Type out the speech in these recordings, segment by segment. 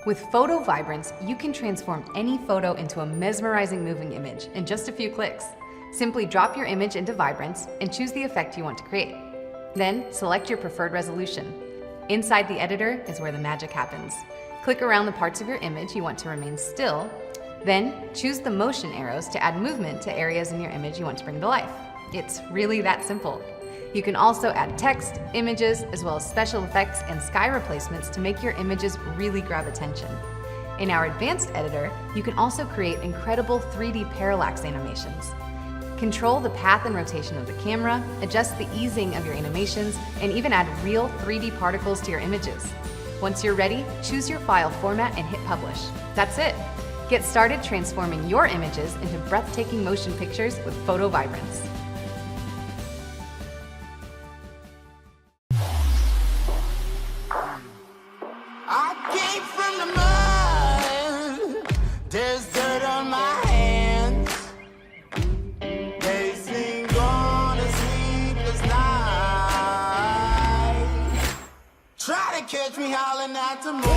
With PhotoVibrance, you can transform any photo into a mesmerizing moving image in just a few clicks. Simply drop your image into Vibrance and choose the effect you want to create. Then select your preferred resolution. Inside the editor is where the magic happens. Click around the parts of your image you want to remain still, then choose the motion arrows to add movement to areas in your image you want to bring to life. It's really that simple. You can also add text, images, as well as special effects and sky replacements to make your images really grab attention. In our advanced editor, you can also create incredible 3D parallax animations. Control the path and rotation of the camera, adjust the easing of your animations, and even add real 3D particles to your images. Once you're ready, choose your file format and hit publish. That's it. Get started transforming your images into breathtaking motion pictures with PhotoVibrance. I came from the mud, there's dirt on my hands. They sing on a sleepless night. Try to catch me howling at the moon.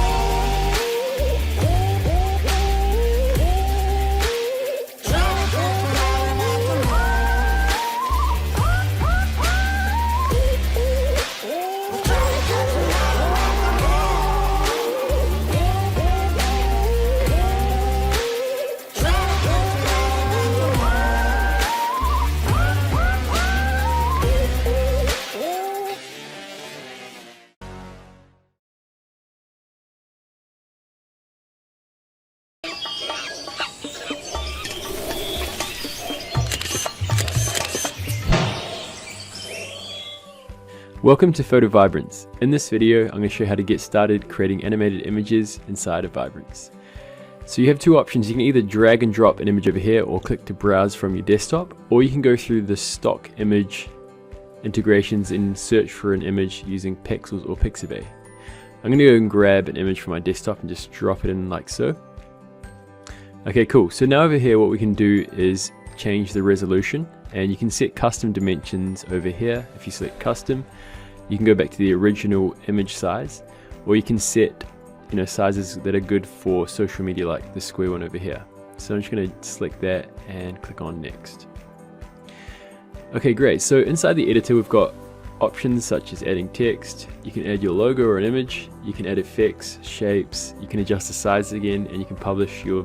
Welcome to PhotoVibrance. In this video, I'm going to show you how to get started creating animated images inside of Vibrance. So you have two options. You can either drag and drop an image over here or click to browse from your desktop, or you can go through the stock image integrations and search for an image using Pexels or Pixabay. I'm going to go and grab an image from my desktop and just drop it in like so. Okay, cool. So now over here what we can do is change the resolution, and you can set custom dimensions over here. If you select custom, you can go back to the original image size, or you can set sizes that are good for social media, like the square one over here. So I'm just going to select that and click on next. Okay, great. So inside the editor we've got options such as adding text. You can add your logo or an image, you can add effects, shapes, you can adjust the size again, and you can publish your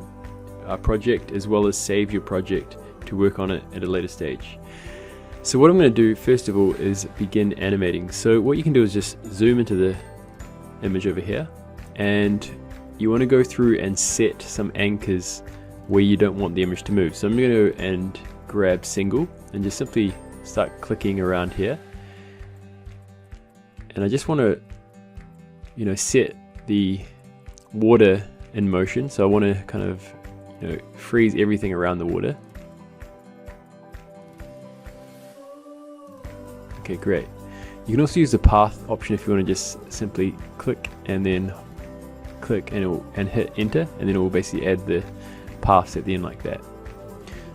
project as well as save your project to work on it at a later stage. So what I'm going to do first of all is begin animating. So what you can do is just zoom into the image over here, and you want to go through and set some anchors where you don't want the image to move. So I'm going to go and grab single and just simply start clicking around here, and I just want to set the water in motion. So I want to kind of freeze everything around the water. Okay, great. You can also use the path option if you want to just simply click and then click and hit enter, and then it will basically add the paths at the end like that.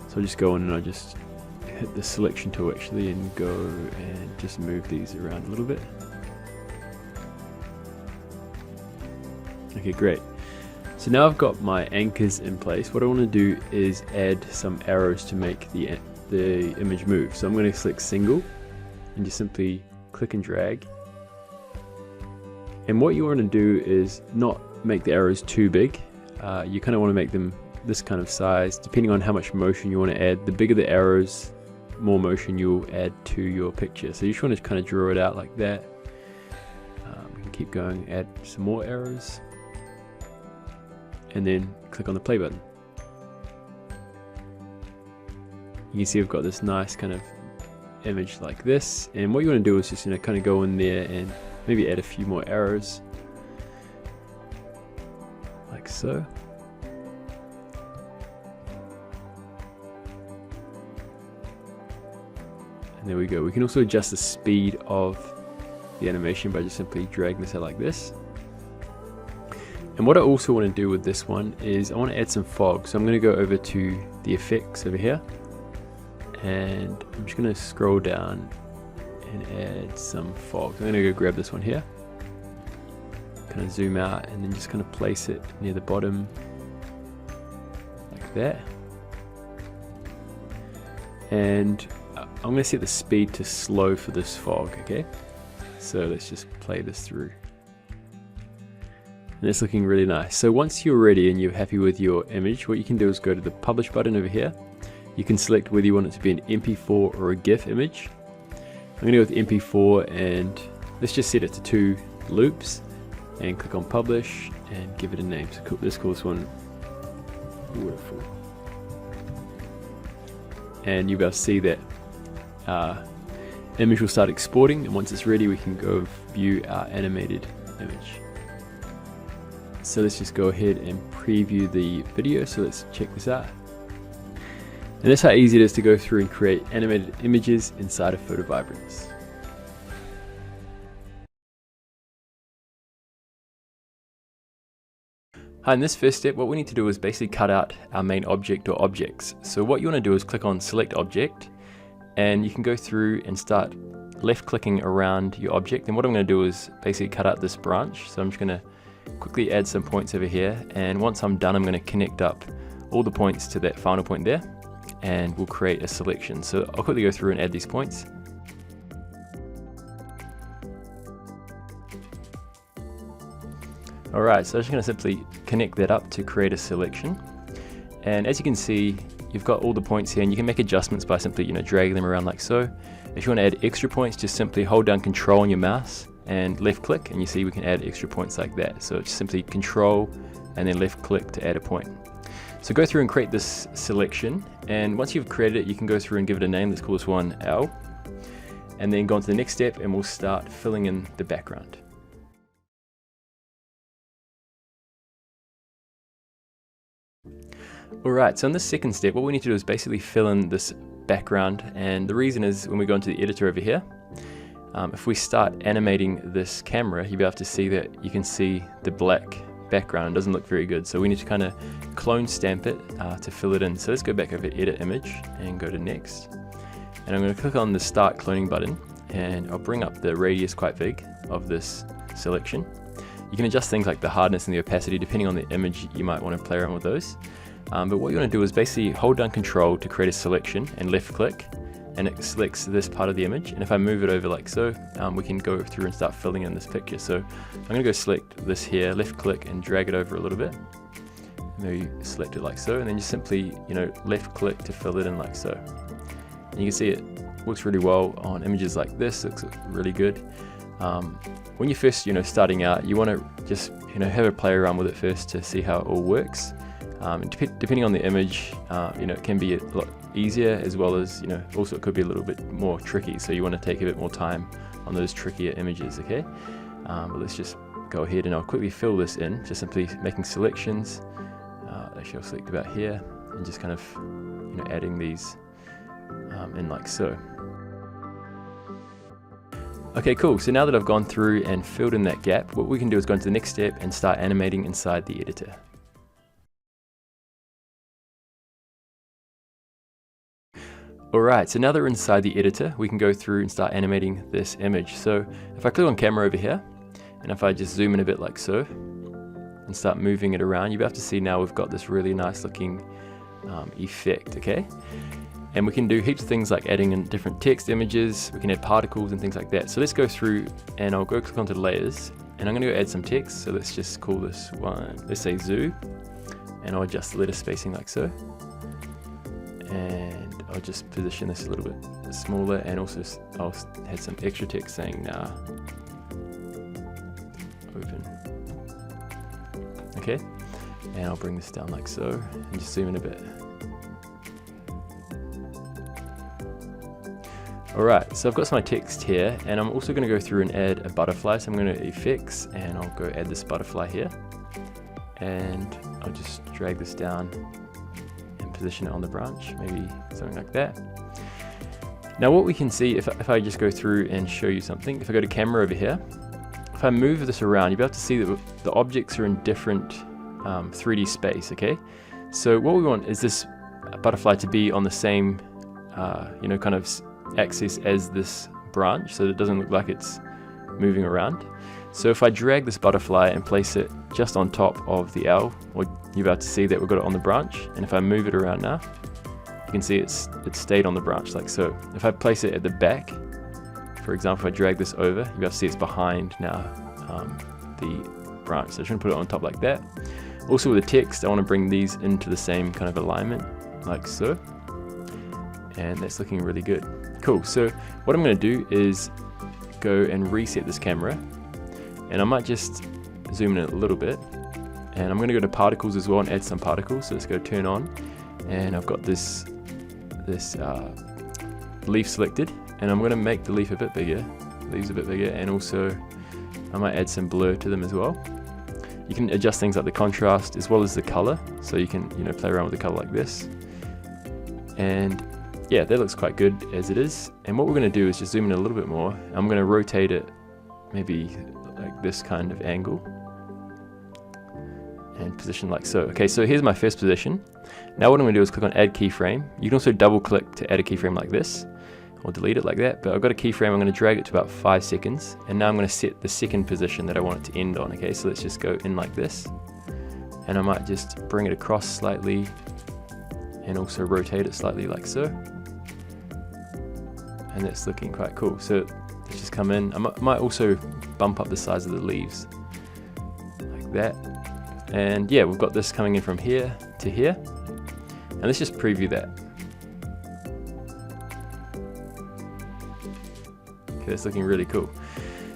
So I'll just go in and I'll just hit the selection tool actually and go and just move these around a little bit. Okay, great. So now I've got my anchors in place. What I want to do is add some arrows to make the image move. So I'm going to select single and just simply click and drag. And what you want to do is not make the arrows too big. You kind of want to make them this kind of size, depending on how much motion you want to add. The bigger the arrows, more motion you'll add to your picture. So you just want to kind of draw it out like that. We can keep going, add some more arrows, and then click on the play button. You can see we've got this nice kind of image like this, and what you want to do is just kind of go in there and maybe add a few more arrows like so. And there we go. We can also adjust the speed of the animation by just simply dragging this out like this. And what I also want to do with this one is I want to add some fog. So I'm going to go over to the effects over here, and I'm just going to scroll down and add some fog. I'm going to go grab this one here, kind of zoom out and then just kind of place it near the bottom like that. And I'm going to set the speed to slow for this fog, okay? So let's just play this through. And it's looking really nice. So once you're ready and you're happy with your image, what you can do is go to the publish button over here. You can select whether you want it to be an MP4 or a GIF image. I'm going to go with MP4 and let's just set it to 2 loops and click on publish and give it a name. So let's call this one Waterfall. And you'll be able to see that image will start exporting, and once it's ready we can go view our animated image. So let's just go ahead and preview the video. So let's check this out. And that's how easy it is to go through and create animated images inside of PhotoVibrance. Hi, in this first step, what we need to do is basically cut out our main object or objects. So what you want to do is click on Select Object, and you can go through and start left clicking around your object. And what I'm going to do is basically cut out this branch. So I'm just going to quickly add some points over here, and once I'm done I'm going to connect up all the points to that final point there, and we'll create a selection. So I'll quickly go through and add these points. Alright, so I'm just going to simply connect that up to create a selection. And as you can see, you've got all the points here, and you can make adjustments by simply dragging them around like so. If you want to add extra points, just simply hold down Control on your mouse and left click, and you see we can add extra points like that. So it's simply Control and then left click to add a point. So go through and create this selection, and once you've created it you can go through and give it a name. Let's call this one L, and then go on to the next step and we'll start filling in the background. Alright, so in this second step what we need to do is basically fill in this background, and the reason is when we go into the editor over here, if we start animating this camera, you'll be able to see that you can see the black background. It doesn't look very good, so we need to kind of clone stamp it to fill it in. So let's go back over to Edit Image and go to Next. And I'm going to click on the Start Cloning button, and I'll bring up the radius quite big of this selection. You can adjust things like the hardness and the opacity depending on the image. You might want to play around with those. But what you want to do is basically hold down Control to create a selection and left click, and it selects this part of the image. And if I move it over like so, we can go through and start filling in this picture. So I'm going to go select this here, left click and drag it over a little bit. Maybe select it like so, and then just simply left click to fill it in like so. And you can see it works really well on images like this. It looks really good. When you're first starting out, you want to just have a play around with it first to see how it all works. Depending on the image, it can be a lot easier, as well as also it could be a little bit more tricky, so you want to take a bit more time on those trickier images, okay? But let's just go ahead and I'll quickly fill this in, just simply making selections. Actually I'll select about here and just kind of adding these in like so. Okay, cool. So now that I've gone through and filled in that gap, what we can do is go into the next step and start animating inside the editor. Alright, so now that we're inside the editor, we can go through and start animating this image. So if I click on camera over here, and if I just zoom in a bit like so, and start moving it around, you'll be able to see now we've got this really nice looking effect, okay? And we can do heaps of things like adding in different text images, we can add particles and things like that. So let's go through and I'll go click onto layers, and I'm going to go add some text. So let's just call this one, let's say zoo, and I'll adjust the letter spacing like so. And I'll just position this a little bit smaller, and also I'll add some extra text saying nah, open. Okay, and I'll bring this down like so, and just zoom in a bit. Alright, so I've got some of my text here, and I'm also going to go through and add a butterfly. So I'm going to effects, and I'll go add this butterfly here, and I'll just drag this down and position it on the branch, maybe something like that. Now what we can see, if I just go through and show you something, if I go to camera over here, if I move this around, you'll be able to see that the objects are in different 3D space, okay? So what we want is this butterfly to be on the same, kind of axis as this branch, so that it doesn't look like it's moving around. So if I drag this butterfly and place it just on top of the L, or you're about to see that we've got it on the branch, and if I move it around now, you can see it's stayed on the branch like so. If I place it at the back, for example, if I drag this over, you'll be able to see it's behind now the branch. So I'm just going to put it on top like that. Also with the text, I want to bring these into the same kind of alignment, like so. And that's looking really good. Cool, so what I'm going to do is go and reset this camera. And I might just zoom in a little bit. And I'm going to go to particles as well and add some particles. So let's go turn on. And I've got this leaf selected. And I'm going to make the leaf a bit bigger. Leaves a bit bigger. And also I might add some blur to them as well. You can adjust things like the contrast as well as the color. So you can, you know, play around with the color like this. And yeah, that looks quite good as it is. And what we're going to do is just zoom in a little bit more. I'm going to rotate it maybe like this kind of angle and position like so. Okay, so here's my first position. Now what I'm going to do is click on add keyframe. You can also double click to add a keyframe like this or delete it like that, but I've got a keyframe. I'm going to drag it to about 5 seconds, and now I'm going to set the second position that I want it to end on. Okay, so let's just go in like this, and I might just bring it across slightly and also rotate it slightly like so. And that's looking quite cool. So let's just come in. I might also bump up the size of the leaves like that. And yeah, we've got this coming in from here to here. And let's just preview that. Okay, that's looking really cool.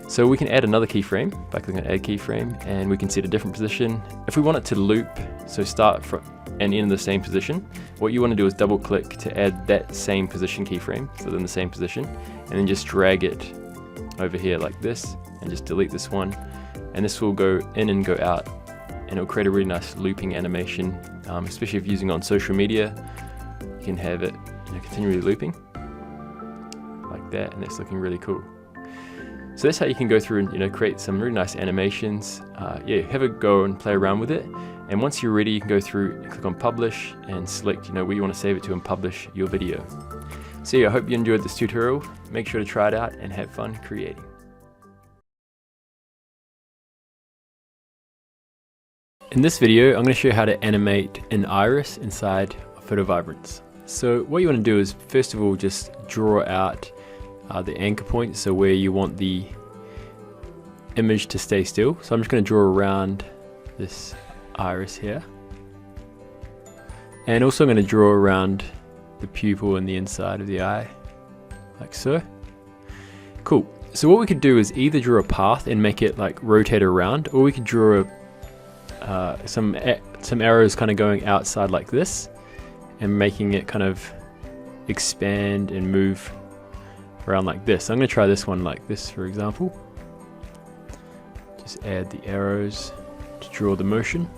So we can add another keyframe by clicking on add keyframe, and we can set a different position. If we want it to loop, so start from and end in the same position, what you want to do is double click to add that same position keyframe, so they're in the same position, and then just drag it over here like this, and just delete this one, and this will go in and go out, and it'll create a really nice looping animation, especially if you're using it on social media. You can have it, you know, continually looping like that, and it's looking really cool. So that's how you can go through and, you know, create some really nice animations. Yeah, have a go and play around with it. And once you're ready, you can go through and click on publish and select, you know, where you want to save it to and publish your video. So yeah, I hope you enjoyed this tutorial. Make sure to try it out and have fun creating. In this video, I'm going to show you how to animate an iris inside of PhotoVibrance. So what you want to do is, first of all, just draw out the anchor point, so where you want the image to stay still. So I'm just going to draw around this iris here, and also I'm going to draw around the pupil and the inside of the eye like so. Cool. So what we could do is either draw a path and make it like rotate around, or we could draw some arrows kind of going outside like this and making it kind of expand and move around like this. So I'm going to try this one like this, for example. Just add the arrows to draw the motion.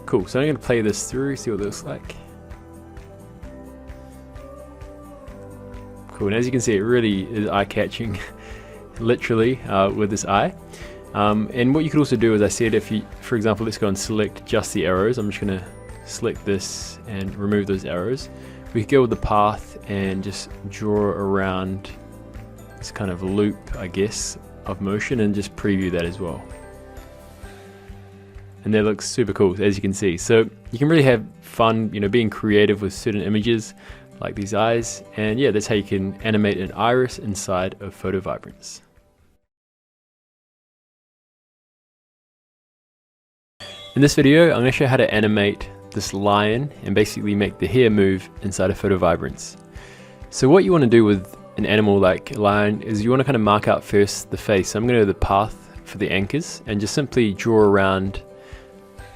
Cool, so I'm going to play this through, see what it looks like. Cool, and as you can see, it really is eye-catching, literally, with this eye. And what you could also do, as I said, if you, for example, let's go and select just the arrows. I'm just going to select this and remove those arrows. We could go with the path and just draw around this kind of loop, I guess, of motion, and just preview that as well. And that looks super cool, as you can see. So you can really have fun, you know, being creative with certain images like these eyes. And yeah, that's how you can animate an iris inside of PhotoVibrance. In this video, I'm going to show you how to animate this lion and basically make the hair move inside of PhotoVibrance. So what you want to do with an animal like a lion is you want to kind of mark out first the face. So I'm going to do the path for the anchors and just simply draw around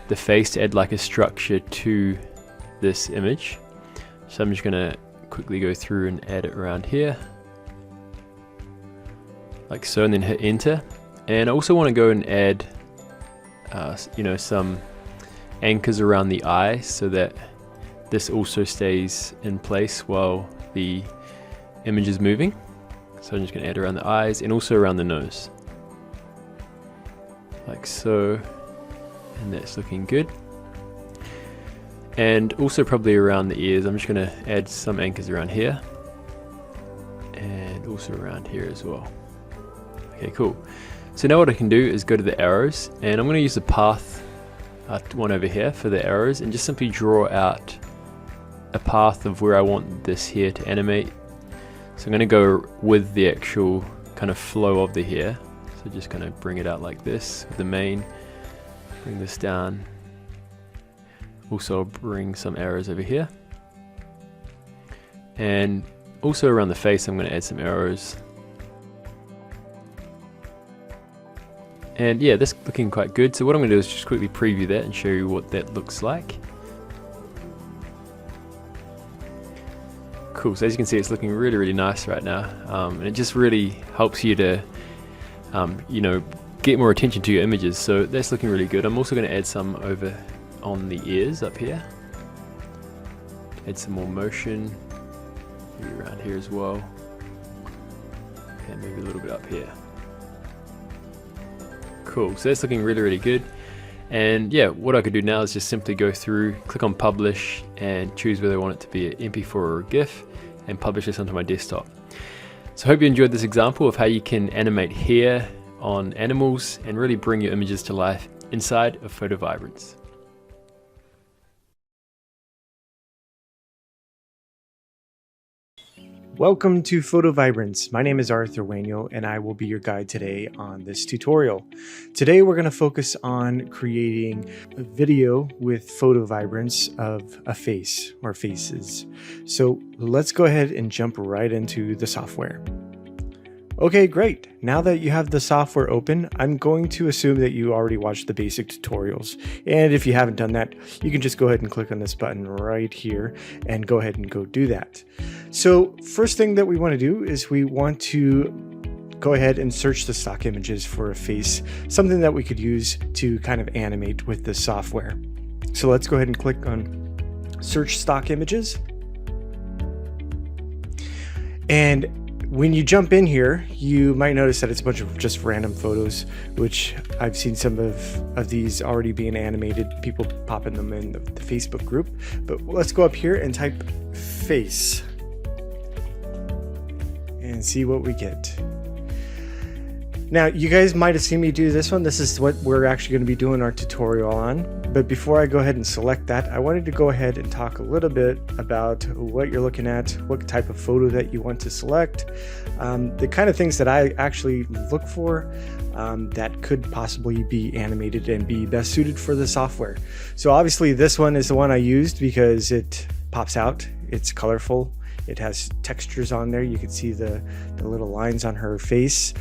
the face to add like a structure to this image. So I'm just going to quickly go through and add it around here like so, and then hit enter. And I also want to go and add you know, some anchors around the eye so that this also stays in place while the image is moving. So I'm just going to add around the eyes and also around the nose like so, and that's looking good. And also probably around the ears. I'm just going to add some anchors around here and also around here as well. Okay, cool. So now what I can do is go to the arrows, and I'm going to use the path one over here for the arrows, and just simply draw out a path of where I want this hair to animate. So I'm going to go with the actual kind of flow of the hair. So just going to bring it out like this with the mane, bring this down. Also bring some arrows over here. And also around the face I'm going to add some arrows. And yeah, this is looking quite good. So what I'm going to do is just quickly preview that and show you what that looks like. Cool, so as you can see, it's looking really, really nice right now. And it just really helps you to, you know, get more attention to your images. So that's looking really good. I'm also going to add some over on the ears up here. Add some more motion. Maybe around here as well. And maybe a little bit up here. Cool, so that's looking really, really good. And yeah, what I could do now is just simply go through, click on publish, and choose whether I want it to be an MP4 or a GIF, and publish this onto my desktop. So I hope you enjoyed this example of how you can animate hair on animals and really bring your images to life inside of PhotoVibrance. Welcome to PhotoVibrance. My name is Arthur Wainio, and I will be your guide today on this tutorial. Today we're going to focus on creating a video with PhotoVibrance of a face or faces. So let's go ahead and jump right into the software. Okay, great. Now that you have the software open, I'm going to assume that you already watched the basic tutorials. And if you haven't done that, you can just go ahead and click on this button right here and go ahead and go do that. So first thing that we want to do is we want to go ahead and search the stock images for a face, something that we could use to kind of animate with the software. So let's go ahead and click on search stock images. And when you jump in here, you might notice that it's a bunch of just random photos, which I've seen some of these already being animated, people popping them in the Facebook group. But let's go up here and type face and see what we get. Now, you guys might have seen me do this one. This is what we're actually going to be doing our tutorial on. But before I go ahead and select that, I wanted to go ahead and talk a little bit about what you're looking at, what type of photo that you want to select, the kind of things that I actually look for that could possibly be animated and be best suited for the software. So obviously this one is the one I used because it pops out, it's colorful. It has textures on there. You can see the little lines on her face.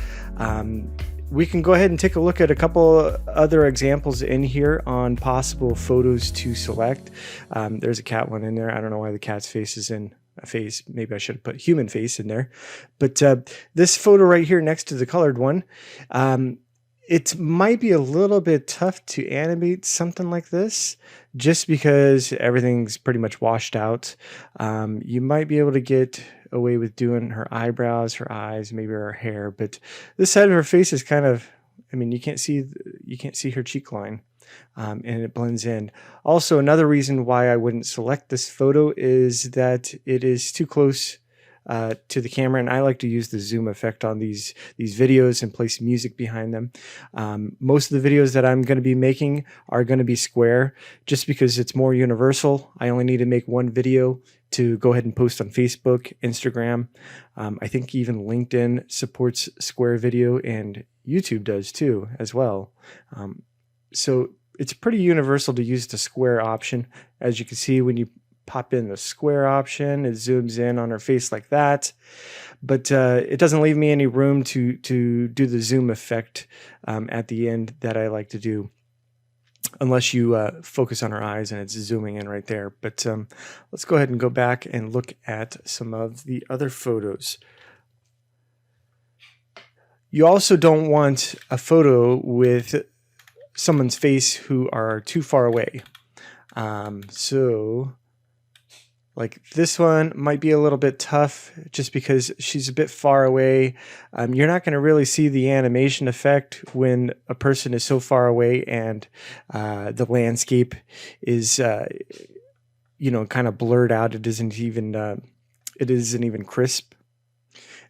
We can go ahead and take a look at a couple other examples in here on possible photos to select. There's a cat one in there. I don't know why the cat's face is in a face. Maybe I should have put human face in there. But this photo right here next to the colored one, it might be a little bit tough to animate something like this just because everything's pretty much washed out. You might be able to get away with doing her eyebrows, her eyes, maybe her hair, but this side of her face is kind of, I mean, you can't see her cheek line, and it blends in. Also, another reason why I wouldn't select this photo is that it is too close to the camera, and I like to use the zoom effect on these videos and place music behind them. Most of the videos that I'm going to be making are going to be square just because it's more universal. I only need to make one video to go ahead and post on Facebook, Instagram. I think even LinkedIn supports square video, and YouTube does too as well. So it's pretty universal to use the square option. As you can see, when you pop in the square option, it zooms in on her face like that, but it doesn't leave me any room to do the zoom effect at the end that I like to do, unless you focus on her eyes and it's zooming in right there. But let's go ahead and go back and look at some of the other photos. You also don't want a photo with someone's face who are too far away. So like this one might be a little bit tough just because she's a bit far away. You're not going to really see the animation effect when a person is so far away and the landscape is, you know, kind of blurred out. It isn't even crisp.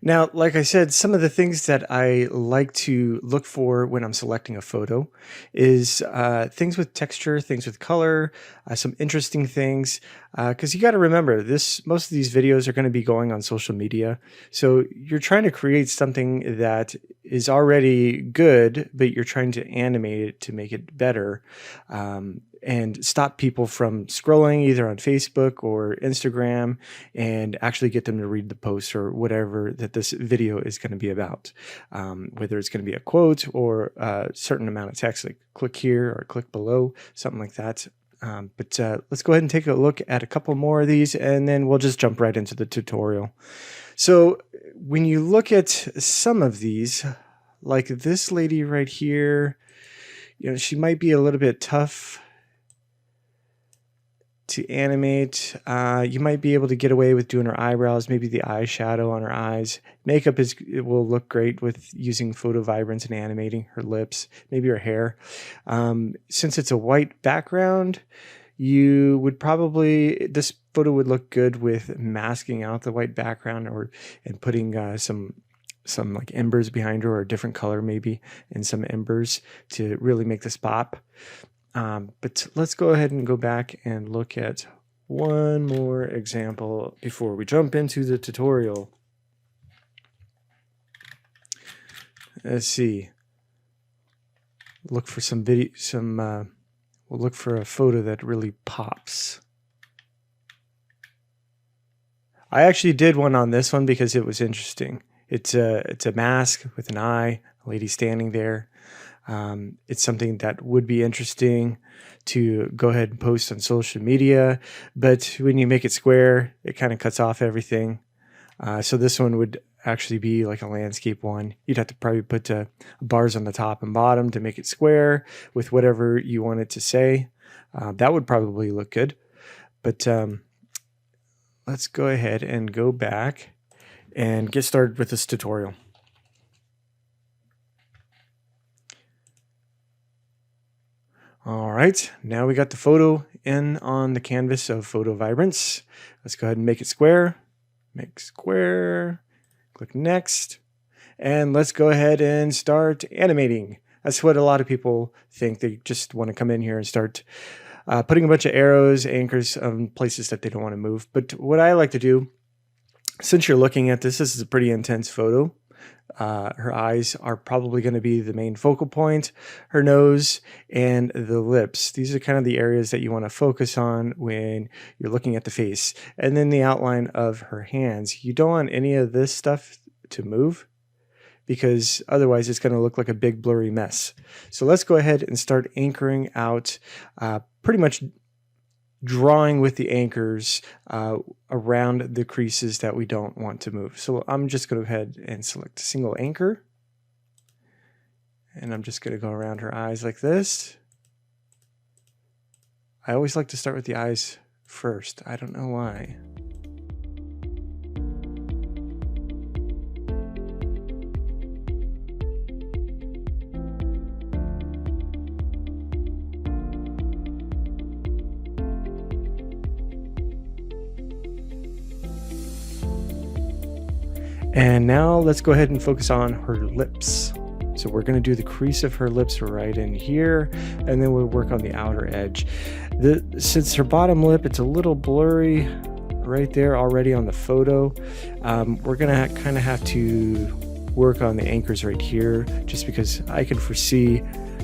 Now, like I said, some of the things that I like to look for when I'm selecting a photo is things with texture, things with color, some interesting things. Because you got to remember, most of these videos are going to be going on social media. So you're trying to create something that is already good, but you're trying to animate it to make it better. And stop people from scrolling either on Facebook or Instagram and actually get them to read the post or whatever that this video is going to be about. Whether it's going to be a quote or a certain amount of text, like click here or click below, something like that. But let's go ahead and take a look at a couple more of these, and then we'll just jump right into the tutorial. So when you look at some of these, like this lady right here, she might be a little bit tough to animate. You might be able to get away with doing her eyebrows, maybe the eyeshadow on her eyes. Makeup it will look great with using PhotoVibrance and animating her lips, maybe her hair. Since it's a white background, you would this photo would look good with masking out the white background and putting some like embers behind her, or a different color maybe, and some embers to really make this pop. But let's go ahead and go back and look at one more example before we jump into the tutorial. Let's see. Look for some video. We'll look for a photo that really pops. I actually did one on this one because it was interesting. It's a mask with an eye, a lady standing there. It's something that would be interesting to go ahead and post on social media, but when you make it square, it kind of cuts off everything. So this one would actually be like a landscape one. You'd have to probably put bars on the top and bottom to make it square with whatever you want it to say. That would probably look good. But let's go ahead and go back and get started with this tutorial. All right, now we got the photo in on the canvas of PhotoVibrance. Let's go ahead and make it square. Make square, click next, and let's go ahead and start animating. That's what a lot of people think. They just want to come in here and start putting a bunch of arrows, anchors on places that they don't want to move. But what I like to do, since you're looking at this is a pretty intense photo. Her eyes are probably going to be the main focal point, her nose, and the lips. These are kind of the areas that you want to focus on when you're looking at the face. And then the outline of her hands. You don't want any of this stuff to move, because otherwise it's going to look like a big blurry mess. So let's go ahead and start anchoring out, pretty much drawing with the anchors around the creases that we don't want to move. So I'm just going to go ahead and select a single anchor, and I'm just going to go around her eyes like this. I always like to start with the eyes first. I don't know why. And now let's go ahead and focus on her lips. So we're going to do the crease of her lips right in here, and then we'll work on the outer edge. Since her bottom lip, it's a little blurry right there already on the photo, we're going to kind of have to work on the anchors right here, just because I can foresee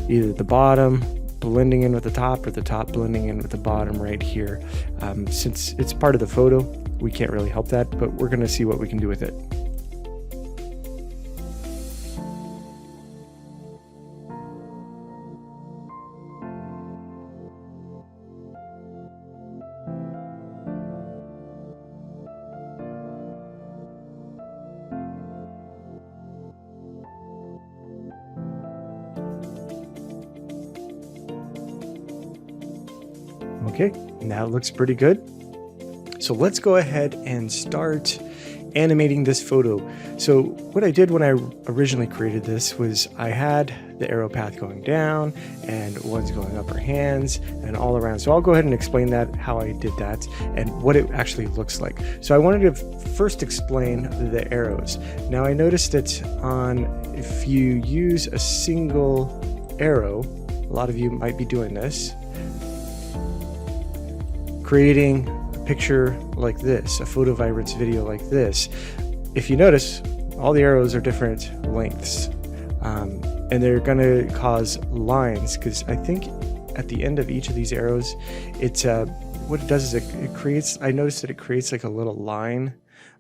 either the bottom blending in with the top or the top blending in with the bottom right here. Since it's part of the photo, we can't really help that, but we're going to see what we can do with it. Okay, now it looks pretty good. So let's go ahead and start animating this photo. So what I did when I originally created this was I had the arrow path going down, and one's going up her hands, and all around. So I'll go ahead and explain that, how I did that, and what it actually looks like. So I wanted to first explain the arrows. Now I noticed that if you use a single arrow, a lot of you might be doing this, creating a picture like this, a PhotoVibrance video like this. If you notice, all the arrows are different lengths, and they're going to cause lines, because I think at the end of each of these arrows, it's what it does is it creates, I noticed that it creates like a little line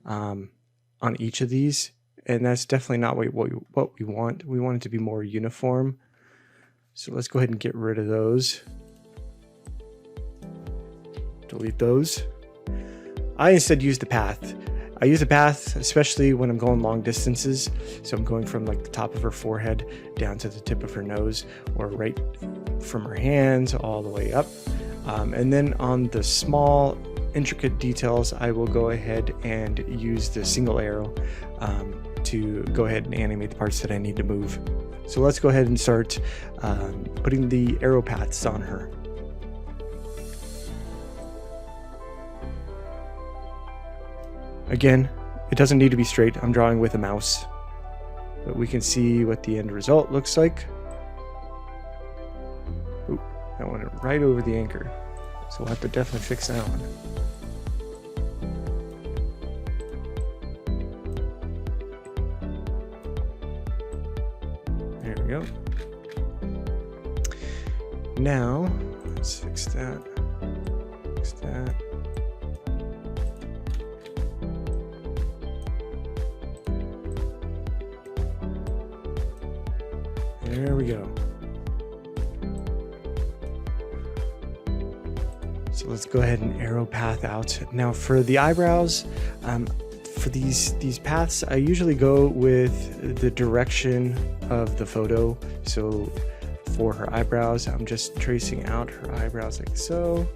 on each of these, and that's definitely not what we want. We want it to be more uniform. So let's go ahead and get rid of those. Delete those. I instead use the path. I use the path especially when I'm going long distances. So I'm going from like the top of her forehead down to the tip of her nose, or right from her hands all the way up. And then on the small intricate details, I will go ahead and use the single arrow to go ahead and animate the parts that I need to move. So let's go ahead and start putting the arrow paths on her. Again, it doesn't need to be straight. I'm drawing with a mouse, but we can see what the end result looks like. Oop, that went right over the anchor. So we'll have to definitely fix that one. There we go. Now, let's fix that. Fix that. There we go. So let's go ahead and arrow path out. Now for the eyebrows, for these paths, I usually go with the direction of the photo. So for her eyebrows, I'm just tracing out her eyebrows like so.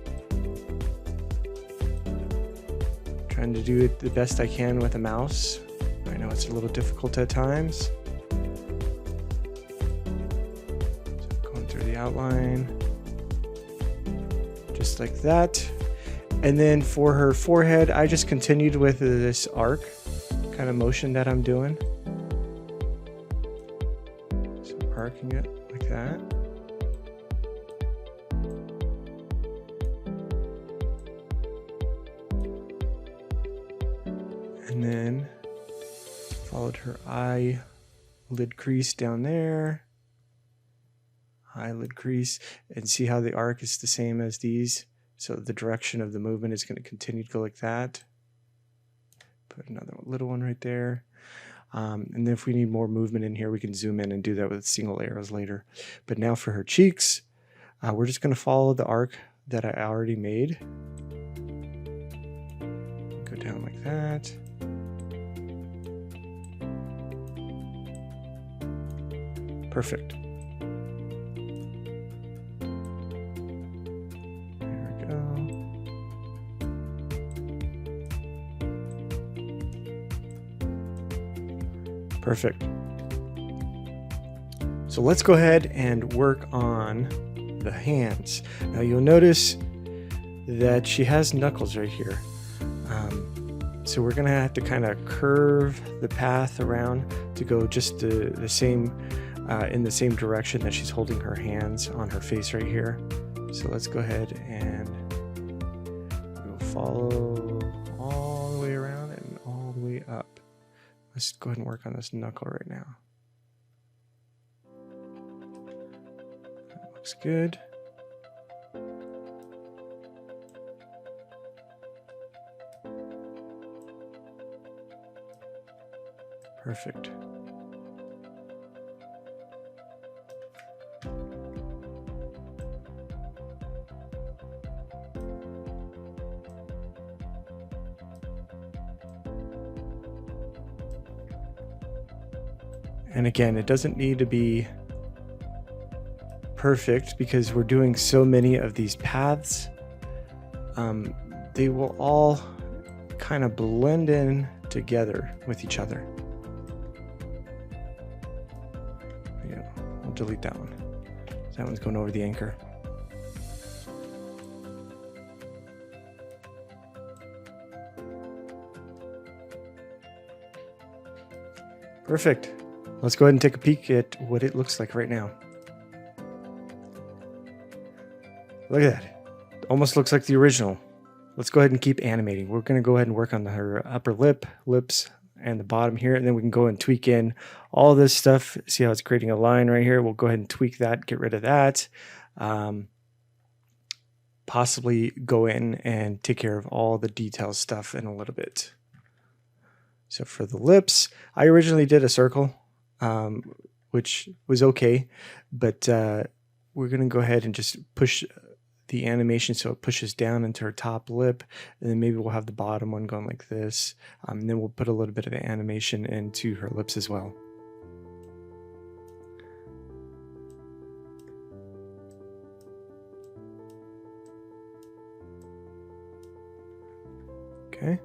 Trying to do it the best I can with a mouse. I know it's a little difficult at times. The outline just like that, and then for her forehead, I just continued with this arc kind of motion that I'm doing, so arcing it like that. And then followed her eyelid crease down there, eyelid crease, and see how the arc is the same as these. So the direction of the movement is going to continue to go like that. Put another little one right there. And then if we need more movement in here, we can zoom in and do that with single arrows later. But now for her cheeks, we're just going to follow the arc that I already made. Go down like that. Perfect. Perfect. So let's go ahead and work on the hands. Now you'll notice that she has knuckles right here. So we're gonna have to kind of curve the path around to go just the same in the same direction that she's holding her hands on her face right here. So let's go ahead and we'll follow all the way around and all the way up. Let's go ahead and work on this knuckle right now. That looks good. Perfect. And again, it doesn't need to be perfect because we're doing so many of these paths. They will all kind of blend in together with each other. Yeah, we'll I'll delete that one. That one's going over the anchor. Perfect. Let's go ahead and take a peek at what it looks like right now. Look at that. Almost looks like the original. Let's go ahead and keep animating. We're going to go ahead and work on her upper lip, lips, and the bottom here, and then we can go and tweak in all this stuff. See how it's creating a line right here? We'll go ahead and tweak that, get rid of that. Possibly go in and take care of all the detail stuff in a little bit. So for the lips, I originally did a circle, which was okay, but we're going to go ahead and just push the animation so it pushes down into her top lip, and then maybe we'll have the bottom one going like this, and then we'll put a little bit of animation into her lips as well. Okay.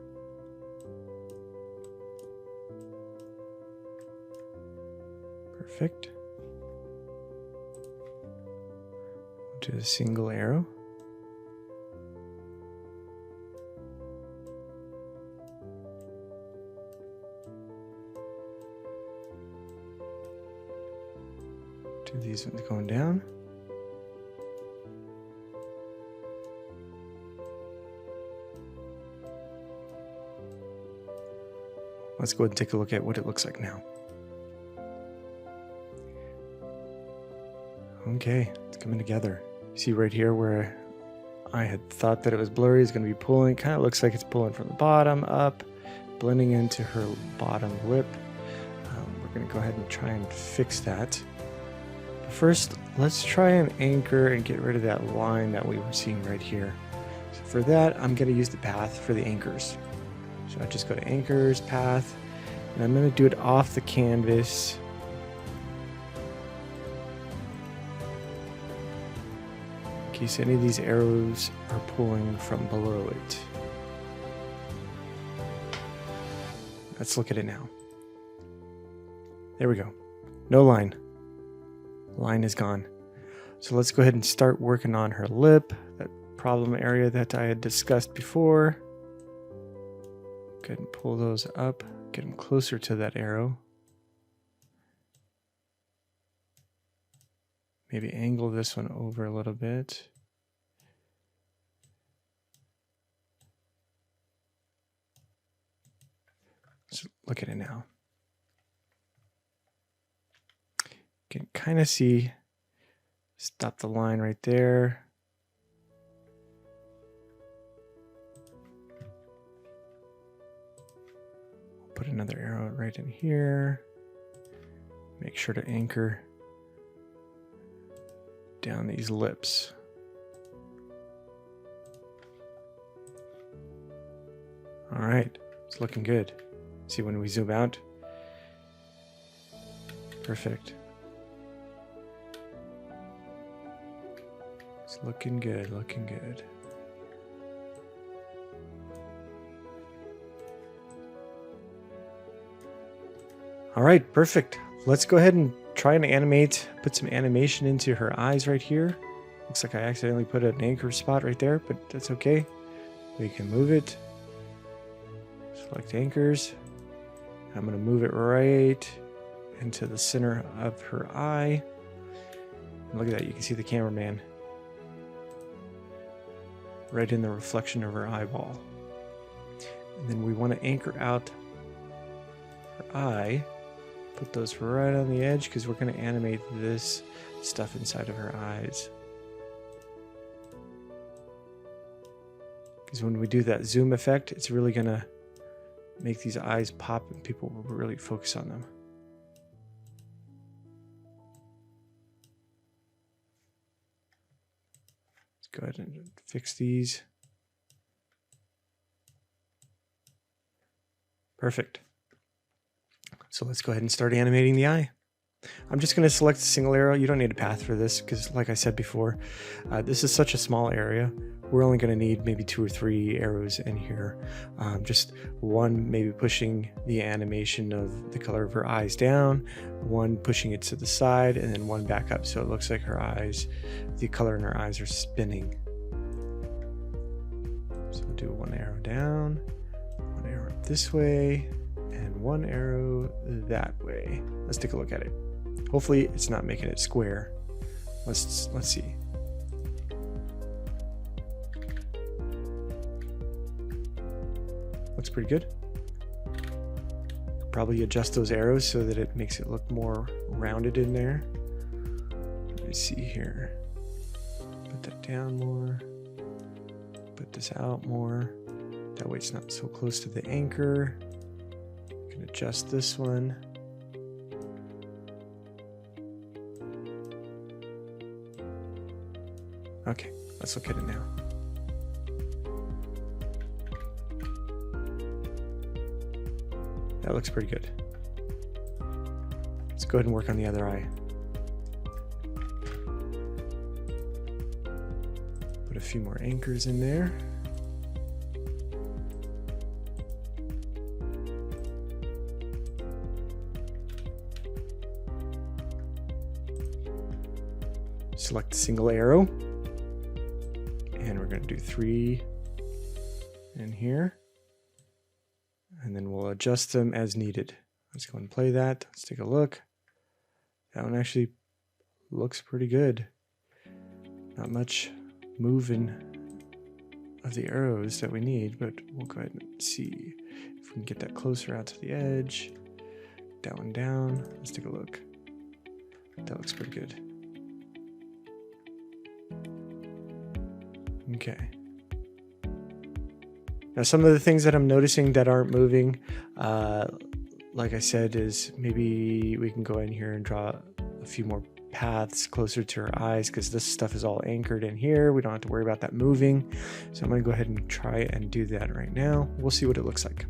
Perfect. Do a single arrow. Do these ones going down. Let's go ahead and take a look at what it looks like now. Okay, it's coming together. See right here where I had thought that it was blurry, it's going to be pulling. Kind of looks like it's pulling from the bottom up, blending into her bottom lip. We're going to go ahead and try and fix that. But first, let's try and anchor and get rid of that line that we were seeing right here. So for that, I'm going to use the path for the anchors. So I just go to anchors, path, and I'm going to do it off the canvas. In case any of these arrows are pulling from below it. Let's look at it now. There we go. No line. Line is gone. So let's go ahead and start working on her lip, that problem area that I had discussed before. Go ahead and pull those up, get them closer to that arrow. Maybe angle this one over a little bit. So look at it now. You can kind of see, stop the line right there. Put another arrow right in here. Make sure to anchor down these lips. All right, it's looking good. See when we zoom out? Perfect. It's looking good, looking good. All right, perfect. Let's go ahead and try and animate, put some animation into her eyes right here. Looks like I accidentally put an anchor spot right there, but that's okay. We can move it. Select anchors. I'm going to move it right into the center of her eye. And look at that, you can see the cameraman right in the reflection of her eyeball. And then we want to anchor out her eye. Put those right on the edge because we're going to animate this stuff inside of her eyes. Because when we do that zoom effect, it's really going to make these eyes pop and people will really focus on them. Let's go ahead and fix these. Perfect. So let's go ahead and start animating the eye. I'm just going to select a single arrow. You don't need a path for this because, like I said before, this is such a small area. we're only going to need maybe 2 or 3 arrows in here. Just one maybe pushing the animation of the color of her eyes down, one pushing it to the side, and then one back up, so it looks like her eyes, the color in her eyes are spinning. So we'll do 1 arrow down, 1 arrow up this way, and 1 arrow that way. Let's take a look at it. Hopefully it's not making it square. Let's see. Looks pretty good. Probably adjust those arrows so that it makes it look more rounded in there. Let me see here. Put that down more. Put this out more. That way it's not so close to the anchor. You can adjust this one. Okay, let's look at it now. That looks pretty good. Let's go ahead and work on the other eye. Put a few more anchors in there. Select a single arrow. And we're going to do 3 in here. And then we'll adjust them as needed. Let's go and play that. Let's take a look. That one actually looks pretty good. Not much moving of the arrows that we need, but we'll go ahead and see if we can get that closer out to the edge. That one down. Let's take a look. That looks pretty good. Okay. Now some of the things that I'm noticing that aren't moving, like I said, is maybe we can go in here and draw a few more paths closer to her eyes, because this stuff is all anchored in here. We don't have to worry about that moving. So I'm going to go ahead and try and do that right now. We'll see what it looks like.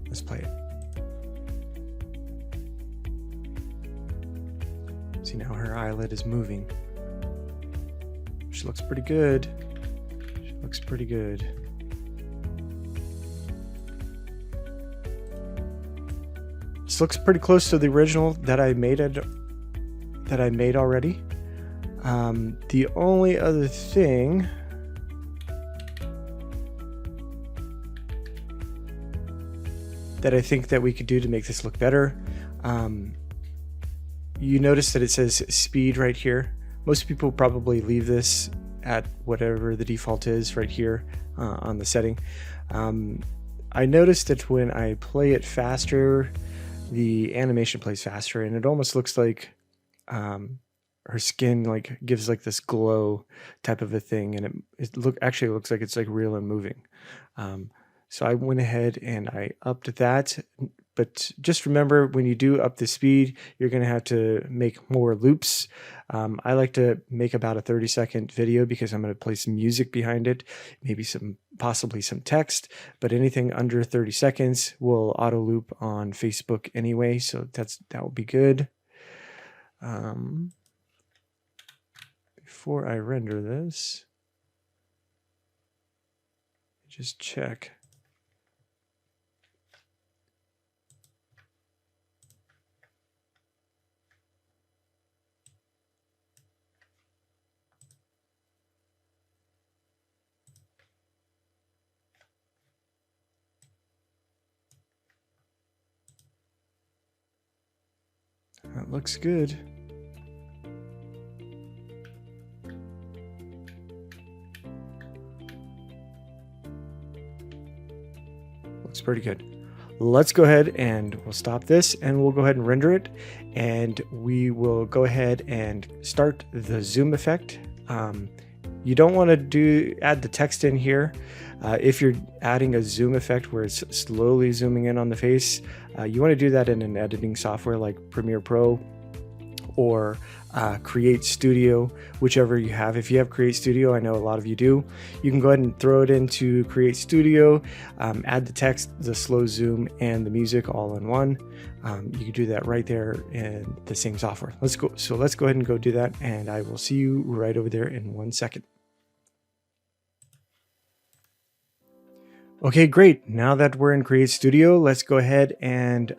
Let's play it. See, now her eyelid is moving. She looks pretty good. She looks pretty good. This looks pretty close to the original that I made already. The only other thing that I think that we could do to make this look better. You notice that it says speed right here. Most people probably leave this at whatever the default is right here on the setting. I noticed that when I play it faster, the animation plays faster, and it almost looks like her skin like gives like this glow type of a thing, and it actually looks like it's like real and moving. So I went ahead and I upped that, but just remember, when you do up the speed, you're going to have to make more loops. I like to make about a 30-second video because I'm going to play some music behind it, maybe possibly some text, but anything under 30 seconds will auto loop on Facebook anyway, so that will be good. Before I render this, just check. That looks good. Looks pretty good. Let's go ahead and we'll stop this and we'll go ahead and render it, and we will go ahead and start the zoom effect. You don't want to add the text in here. If you're adding a zoom effect where it's slowly zooming in on the face, you want to do that in an editing software like Premiere Pro or Create Studio, whichever you have. If you have Create Studio, I know a lot of you do, you can go ahead and throw it into Create Studio, add the text, the slow zoom, and the music all in one. You can do that right there in the same software. Let's go ahead and go do that, and I will see you right over there in 1 second. Okay, great. Now that we're in Create Studio, let's go ahead and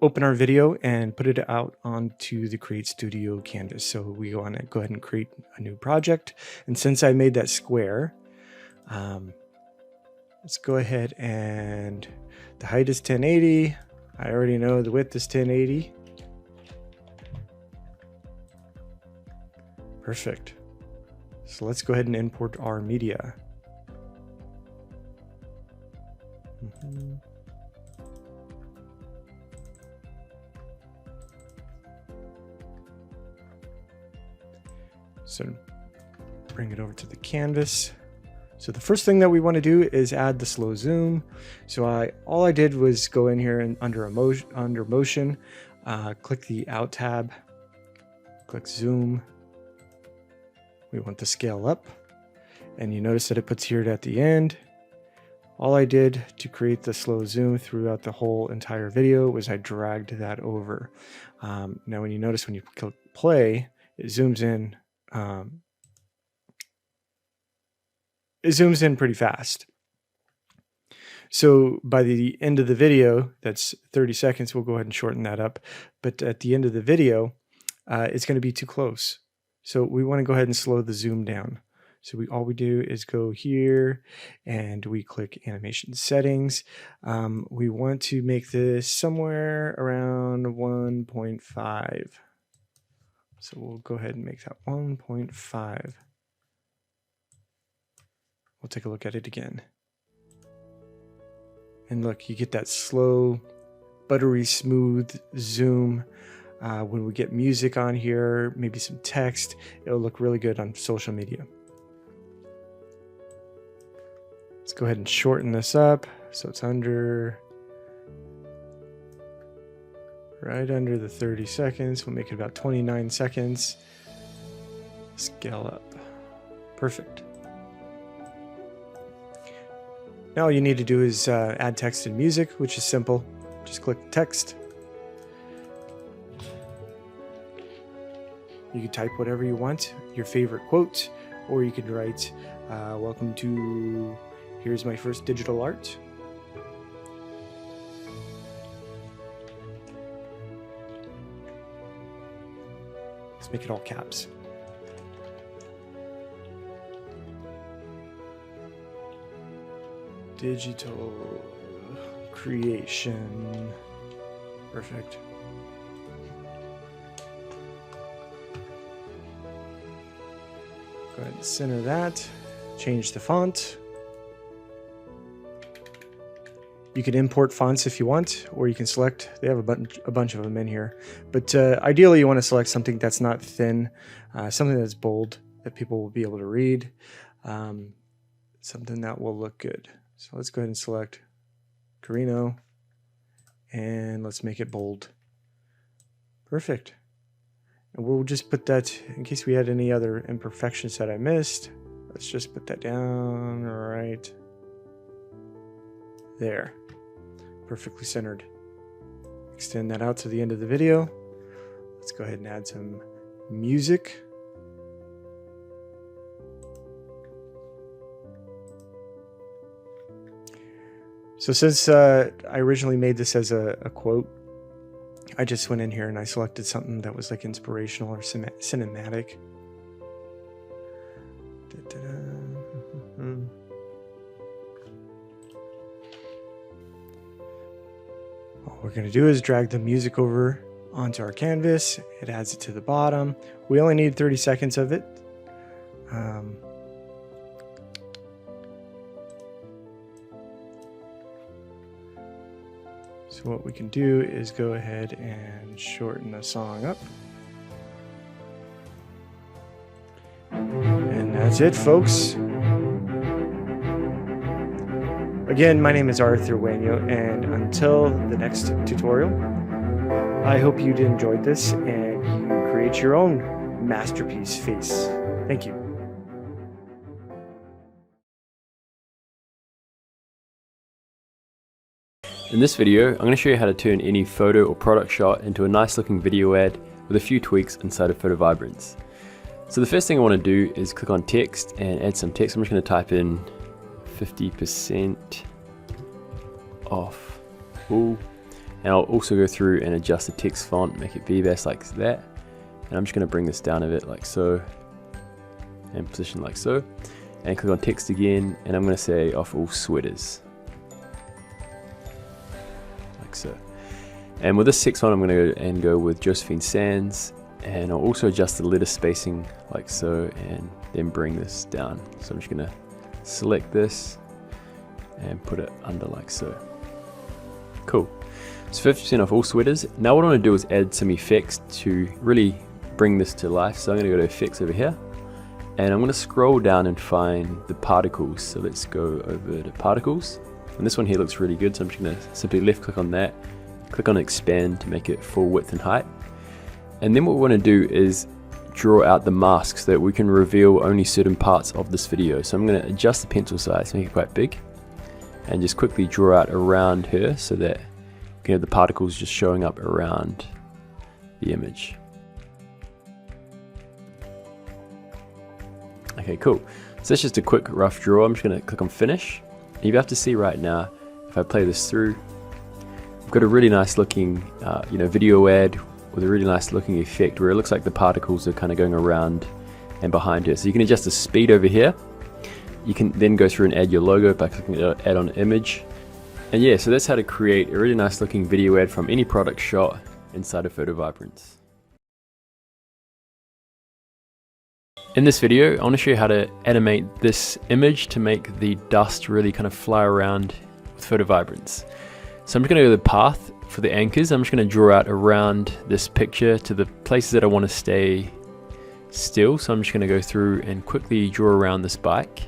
open our video and put it out onto the Create Studio canvas. So we want to go ahead and create a new project. And since I made that square, let's go ahead and the height is 1080. I already know the width is 1080. Perfect. So let's go ahead and import our media. So bring it over to the canvas. So the first thing that we want to do is add the slow zoom. So all I did was go in here and under motion, click the out tab, click zoom. We want the scale up, and you notice that it puts here at the end. All I did to create the slow zoom throughout the whole entire video was I dragged that over. Now when you notice when you click play, it zooms in. It zooms in pretty fast. So by the end of the video, that's 30 seconds, we'll go ahead and shorten that up. But at the end of the video, it's going to be too close. So we want to go ahead and slow the zoom down. So all we do is go here and we click animation settings. We want to make this somewhere around 1.5. So we'll go ahead and make that 1.5. We'll take a look at it again. And look, you get that slow, buttery smooth zoom. When we get music on here, maybe some text, it'll look really good on social media. Let's go ahead and shorten this up so it's right under the 30 seconds. We'll make it about 29 seconds. Scale up. Perfect. Now all you need to do is add text and music, which is simple. Just click text. You can type whatever you want, your favorite quote, or you could write, welcome to, here's my first digital art. Let's make it all caps. Digital creation. Perfect. Go ahead and center that. Change the font. You can import fonts if you want, or you can select. They have a bunch of them in here. But ideally, you want to select something that's not thin, something that's bold, that people will be able to read, something that will look good. So let's go ahead and select Carino, and let's make it bold. Perfect. And we'll just put that, in case we had any other imperfections that I missed, let's just put that down right there. Perfectly centered. Extend that out to the end of the video. Let's go ahead and add some music. So since I originally made this as a quote, I just went in here and I selected something that was like inspirational or cinematic. All we're going to do is drag the music over onto our canvas. It adds it to the bottom. We only need 30 seconds of it. So what we can do is go ahead and shorten the song up. And that's it, folks. Again, my name is Arthur Wainio, and until the next tutorial, I hope you enjoyed this and you create create your own masterpiece face. Thank you. In this video, I'm going to show you how to turn any photo or product shot into a nice looking video ad with a few tweaks inside of PhotoVibrance. So the first thing I want to do is click on text and add some text. I'm just going to type in 50% off all, and I'll also go through and adjust the text font, make it VBAS like that, and I'm just going to bring this down a bit like so, and position like so, and click on text again, and I'm going to say off all sweaters. Like so. And with this text font, I'm going to go with Josephine Sands, and I'll also adjust the letter spacing like so, and then bring this down. So I'm just going to select this and put it under like so. Cool. So 50% off all sweaters. Now what I want to do is add some effects to really bring this to life. So I'm going to go to effects over here, and I'm going to scroll down and find the particles. So let's go over to particles, and this one here looks really good, so I'm just going to simply left click on that, click on expand to make it full width and height, and then what we want to do is draw out the mask so that we can reveal only certain parts of this video. So I'm going to adjust the pencil size, make it quite big, and just quickly draw out around her so that you can have the particles just showing up around the image. Okay, cool. So that's just a quick rough draw. I'm just going to click on finish. And you have to see right now, if I play this through, we've got a really nice looking video ad with a really nice looking effect where it looks like the particles are kind of going around and behind her. So you can adjust the speed over here. You can then go through and add your logo by clicking add on image. And yeah, so that's how to create a really nice looking video ad from any product shot inside of PhotoVibrance. In this video, I want to show you how to animate this image to make the dust really kind of fly around with PhotoVibrance. So I'm just going to go to the path for the anchors. I'm just going to draw out around this picture to the places that I want to stay still. So I'm just going to go through and quickly draw around this bike.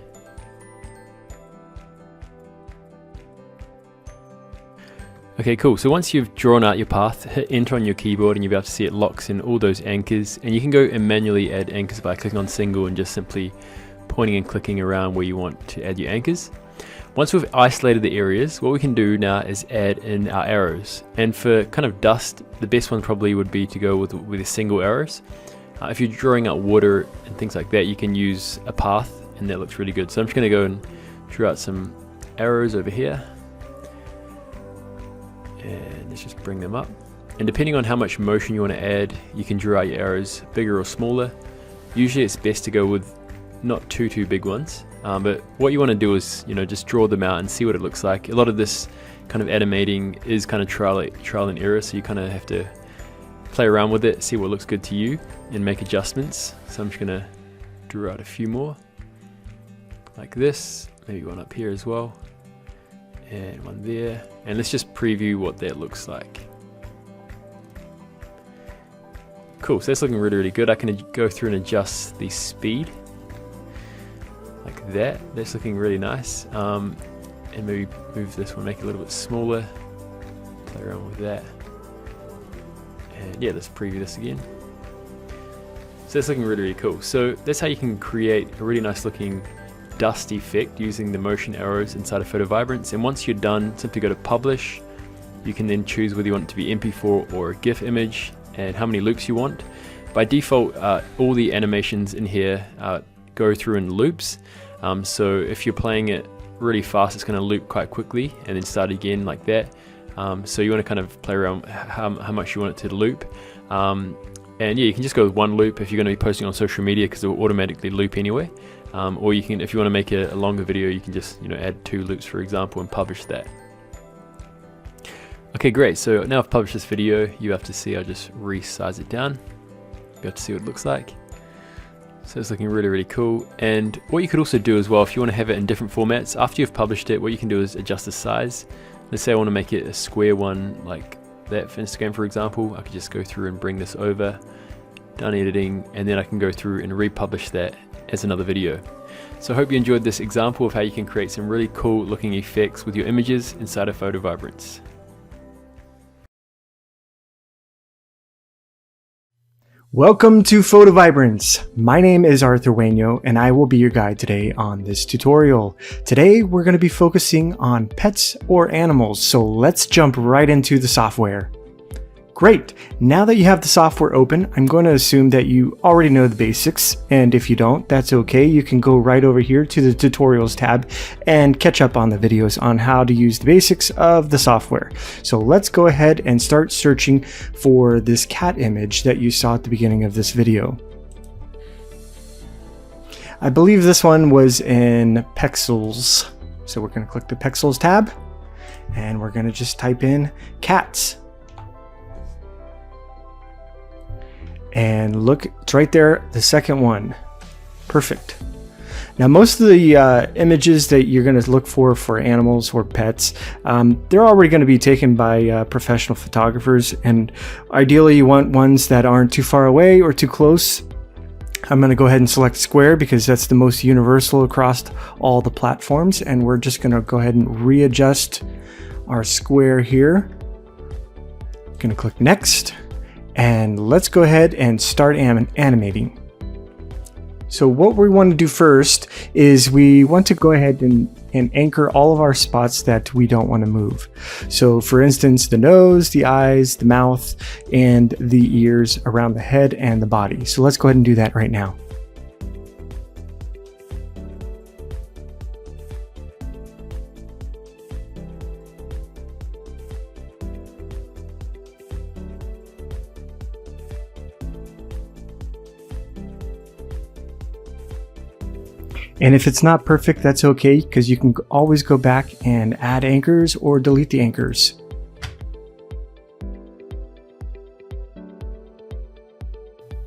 Okay, cool. So once you've drawn out your path, hit enter on your keyboard and you'll be able to see it locks in all those anchors, and you can go and manually add anchors by clicking on single and just simply pointing and clicking around where you want to add your anchors. Once we've isolated the areas, what we can do now is add in our arrows. And for kind of dust, the best one probably would be to go with the single arrows. If you're drawing out water and things like that, you can use a path, and that looks really good. So I'm just going to go and draw out some arrows over here. And let's just bring them up. And depending on how much motion you want to add, you can draw out your arrows bigger or smaller. Usually it's best to go with not too big ones. But what you want to do is, just draw them out and see what it looks like. A lot of this kind of animating is kind of trial and error, so you kind of have to play around with it, see what looks good to you, and make adjustments. So I'm just going to draw out a few more, like this, maybe one up here as well, and one there. And let's just preview what that looks like. Cool, so that's looking really good. I can go through and adjust the speed like that. That's looking really nice. And maybe move this one, make it a little bit smaller, play around with that. And yeah, let's preview this again. So that's looking really cool. So that's how you can create a really nice looking dust effect using the motion arrows inside of PhotoVibrance. And once you're done, simply go to publish. You can then choose whether you want it to be MP4 or a GIF image and how many loops you want. By default, all the animations in here go through in loops. So if you're playing it really fast, it's going to loop quite quickly and then start again like that. So you want to kind of play around how much you want it to loop. And yeah, you can just go with one loop if you're going to be posting on social media, because it will automatically loop anyway. Or you can, if you want to make a longer video, you can just add 2 loops, for example, and publish that. Okay, great. So now I've published this video. You have to see, I'll just resize it down. You have to see what it looks like. So it's looking really cool. And what you could also do as well, if you want to have it in different formats, after you've published it, what you can do is adjust the size. Let's say I want to make it a square one like that for Instagram, for example. I could just go through and bring this over, done editing, and then I can go through and republish that as another video. So I hope you enjoyed this example of how you can create some really cool looking effects with your images inside of PhotoVibrance. Welcome to PhotoVibrance. My name is Arthur Waino and I will be your guide today on this tutorial. Today we're going to be focusing on pets or animals, so let's jump right into the software. Great! Now that you have the software open, I'm going to assume that you already know the basics, and if you don't, that's okay. You can go right over here to the tutorials tab and catch up on the videos on how to use the basics of the software. So let's go ahead and start searching for this cat image that you saw at the beginning of this video. I believe this one was in Pexels. So we're going to click the Pexels tab and we're going to just type in cats. And look, it's right there, the second one. Perfect. Now most of the images that you're going to look for animals or pets, they're already going to be taken by professional photographers, and ideally you want ones that aren't too far away or too close. I'm going to go ahead and select square because that's the most universal across all the platforms, and we're just going to go ahead and readjust our square here. Going to click next. And let's go ahead and start animating. So what we want to do first is we want to go ahead and anchor all of our spots that we don't want to move. So for instance, the nose, the eyes, the mouth, and the ears around the head and the body. So let's go ahead and do that right now. And if it's not perfect, that's okay, because you can always go back and add anchors or delete the anchors.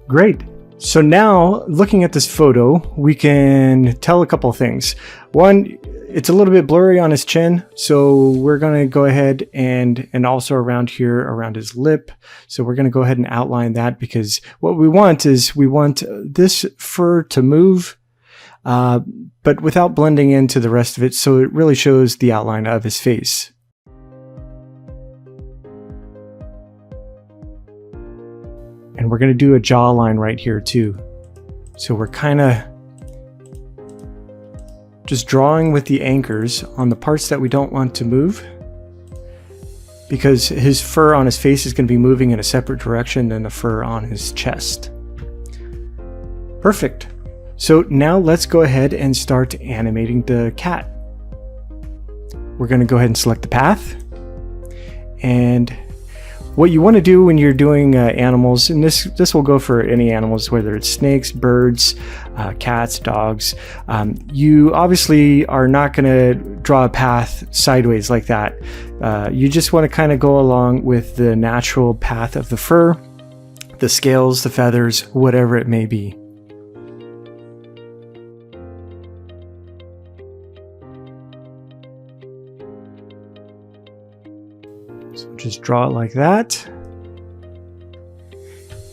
Great. So now, looking at this photo, we can tell a couple of things. One, it's a little bit blurry on his chin, so we're going to go ahead and also around here, around his lip. So we're going to go ahead and outline that, because what we want is we want this fur to move, but without blending into the rest of it, so it really shows the outline of his face. And we're going to do a jawline right here too. So we're kind of just drawing with the anchors on the parts that we don't want to move, because his fur on his face is going to be moving in a separate direction than the fur on his chest. Perfect. So now let's go ahead and start animating the cat. We're going to go ahead and select the path. And what you want to do when you're doing animals, and this will go for any animals, whether it's snakes, birds, cats, dogs, you obviously are not going to draw a path sideways like that. You just want to kind of go along with the natural path of the fur, the scales, the feathers, whatever it may be. So just draw it like that.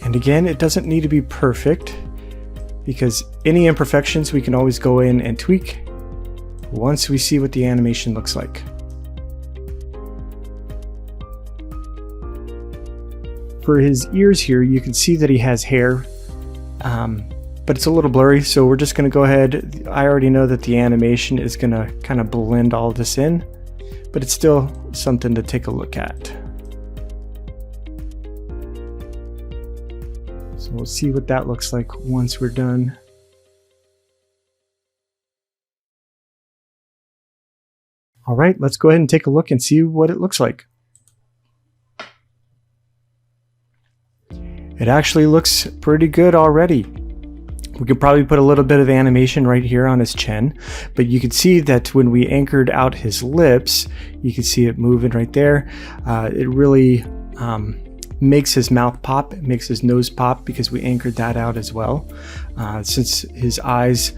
And again, it doesn't need to be perfect, because any imperfections we can always go in and tweak once we see what the animation looks like. For his ears here, you can see that he has hair, but it's a little blurry, so we're just going to go ahead. I already know that the animation is going to kind of blend all this in, but it's still something to take a look at. So we'll see what that looks like once we're done. All right, let's go ahead and take a look and see what it looks like. It actually looks pretty good already. We could probably put a little bit of animation right here on his chin, but you can see that when we anchored out his lips, you can see it moving right there. It really makes his mouth pop, it makes his nose pop, because we anchored that out as well. Since his eyes,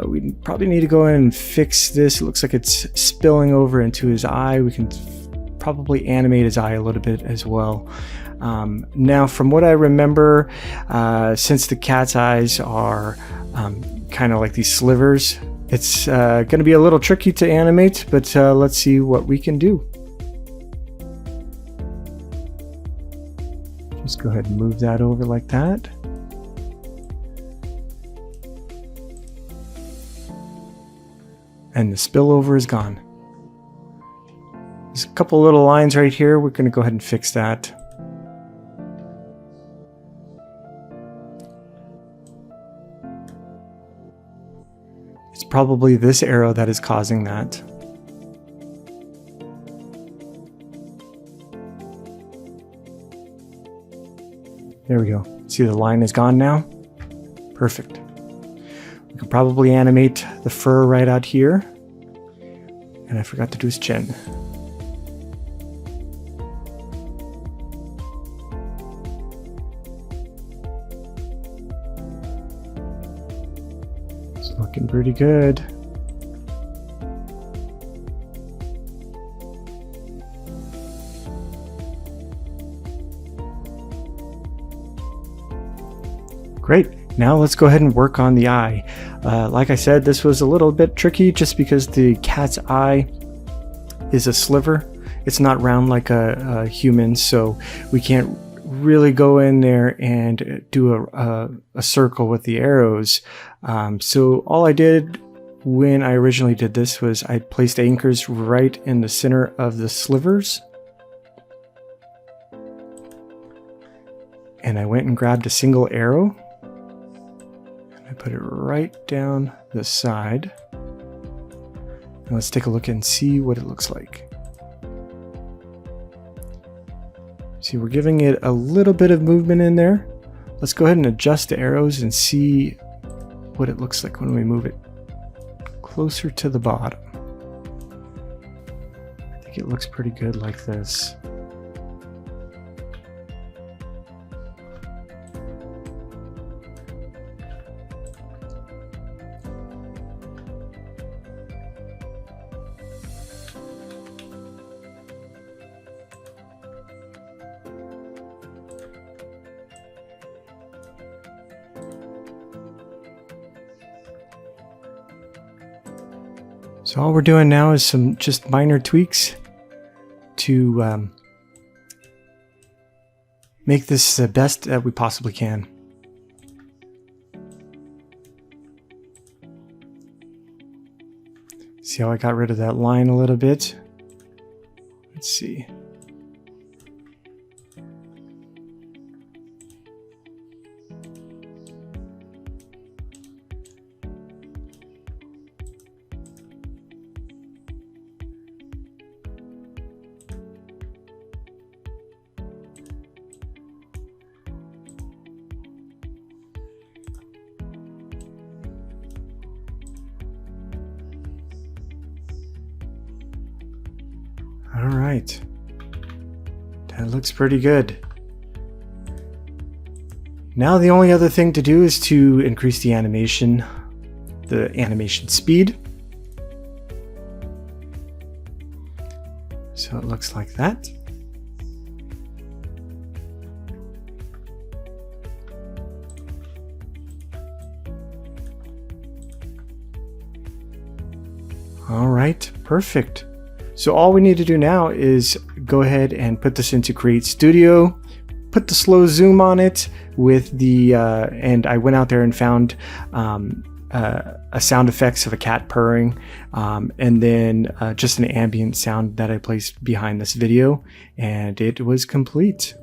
we probably need to go in and fix this. It looks like it's spilling over into his eye. We can probably animate his eye a little bit as well. Now, from what I remember, since the cat's eyes are kind of like these slivers, it's going to be a little tricky to animate, but let's see what we can do. Just go ahead and move that over like that. And the spillover is gone. There's a couple little lines right here. We're going to go ahead and fix that. It's probably this arrow that is causing that. There we go. See, the line is gone now? Perfect. We could probably animate the fur right out here. And I forgot to do his chin. It's looking pretty good. Great. Now let's go ahead and work on the eye. Like I said, this was a little bit tricky just because the cat's eye is a sliver. It's not round like a human, so we can't really go in there and do a circle with the arrows. So all I did when I originally did this was I placed anchors right in the center of the slivers. And I went and grabbed a single arrow. I put it right down the side. And let's take a look and see what it looks like. See, we're giving it a little bit of movement in there. Let's go ahead and adjust the arrows and see what it looks like when we move it closer to the bottom. I think it looks pretty good like this. So all we're doing now is some just minor tweaks to make this the best that we possibly can. See how I got rid of that line a little bit? Let's see. All right, that looks pretty good. Now the only other thing to do is to increase the animation speed. So it looks like that. All right, perfect. So all we need to do now is go ahead and put this into Create Studio, put the slow zoom on it with the, and I went out there and found a sound effects of a cat purring, and then just an ambient sound that I placed behind this video, and it was complete.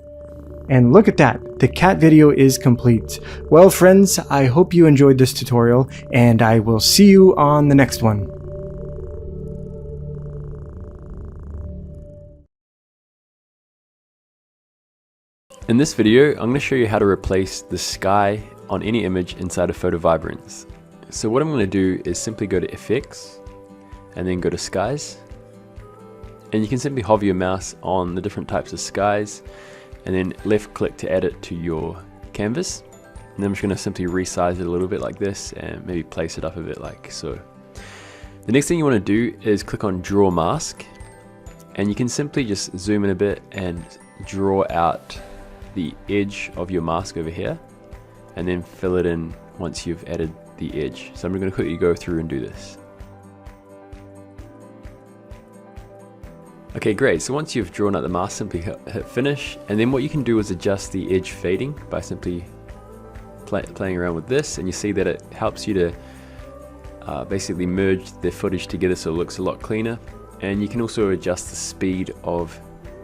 And look at that, the cat video is complete. Well friends, I hope you enjoyed this tutorial, and I will see you on the next one. In this video, I'm going to show you how to replace the sky on any image inside of PhotoVibrance. So what I'm going to do is simply go to Effects and then go to Skies. And you can simply hover your mouse on the different types of skies and then left click to add it to your canvas. And then I'm just going to simply resize it a little bit like this and maybe place it up a bit like so. The next thing you want to do is click on Draw Mask, and you can simply just zoom in a bit and draw out the edge of your mask over here and then fill it in once you've added the edge. So I'm going to quickly go through and do this. Okay, great. So once you've drawn out the mask, simply hit finish, and then what you can do is adjust the edge fading by simply playing around with this, and you see that it helps you to basically merge the footage together so it looks a lot cleaner. And you can also adjust the speed of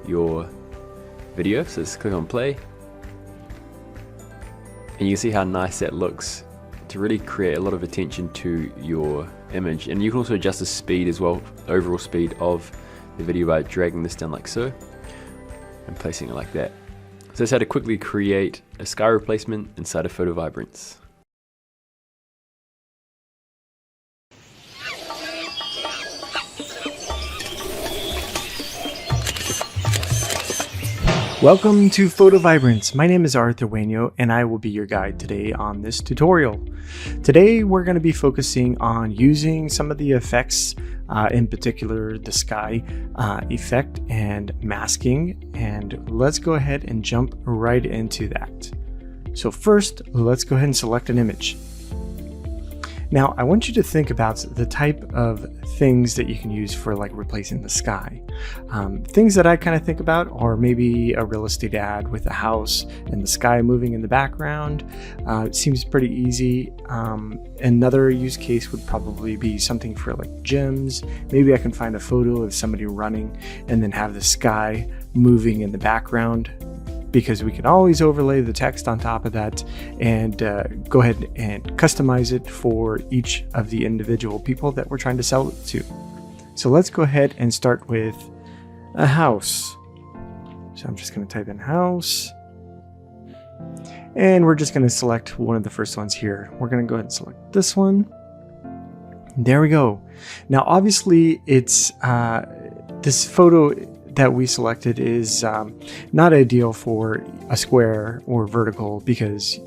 your video. So just click on play, and you can see how nice that looks to really create a lot of attention to your image. And you can also adjust the speed as well, overall speed of the video, by dragging this down like so and placing it like that. So that's how to quickly create a sky replacement inside of PhotoVibrance. Welcome to PhotoVibrance. My name is Arthur Wainio, and I will be your guide today on this tutorial. Today we're going to be focusing on using some of the effects, in particular the sky effect and masking, and let's go ahead and jump right into that. So first, let's go ahead and select an image. Now, I want you to think about the type of things that you can use for like replacing the sky. Things that I kind of think about are maybe a real estate ad with a house and the sky moving in the background. It seems pretty easy. Another use case would probably be something for like gyms. Maybe I can find a photo of somebody running and then have the sky moving in the background, because we can always overlay the text on top of that and go ahead and customize it for each of the individual people that we're trying to sell it to. So let's go ahead and start with a house. So I'm just going to type in house, and we're just going to select one of the first ones here. We're going to go ahead and select this one. There we go. Now obviously it's this photo that we selected is not ideal for a square or vertical, because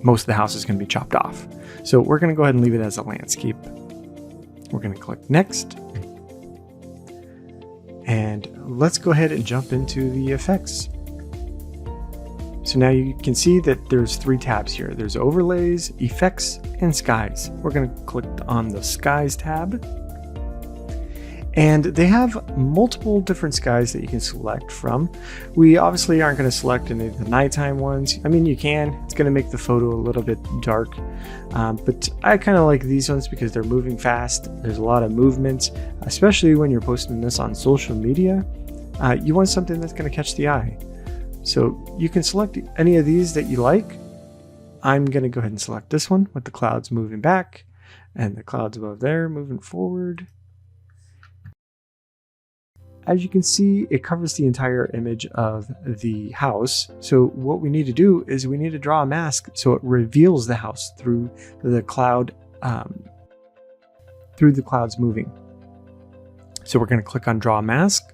most of the house is going to be chopped off. So we're going to go ahead and leave it as a landscape. We're going to click next, and let's go ahead and jump into the effects. So now you can see that there's three tabs here. There's overlays, effects, and skies. We're going to click on the skies tab. And they have multiple different skies that you can select from. We obviously aren't going to select any of the nighttime ones. I mean, you can. It's going to make the photo a little bit dark. But I kind of like these ones because they're moving fast. There's a lot of movement, especially when you're posting this on social media. You want something that's going to catch the eye. So you can select any of these that you like. I'm going to go ahead and select this one with the clouds moving back and the clouds above there moving forward. As you can see, it covers the entire image of the house. So what we need to do is we need to draw a mask so it reveals the house through the cloud, through the clouds moving. So we're going to click on Draw Mask.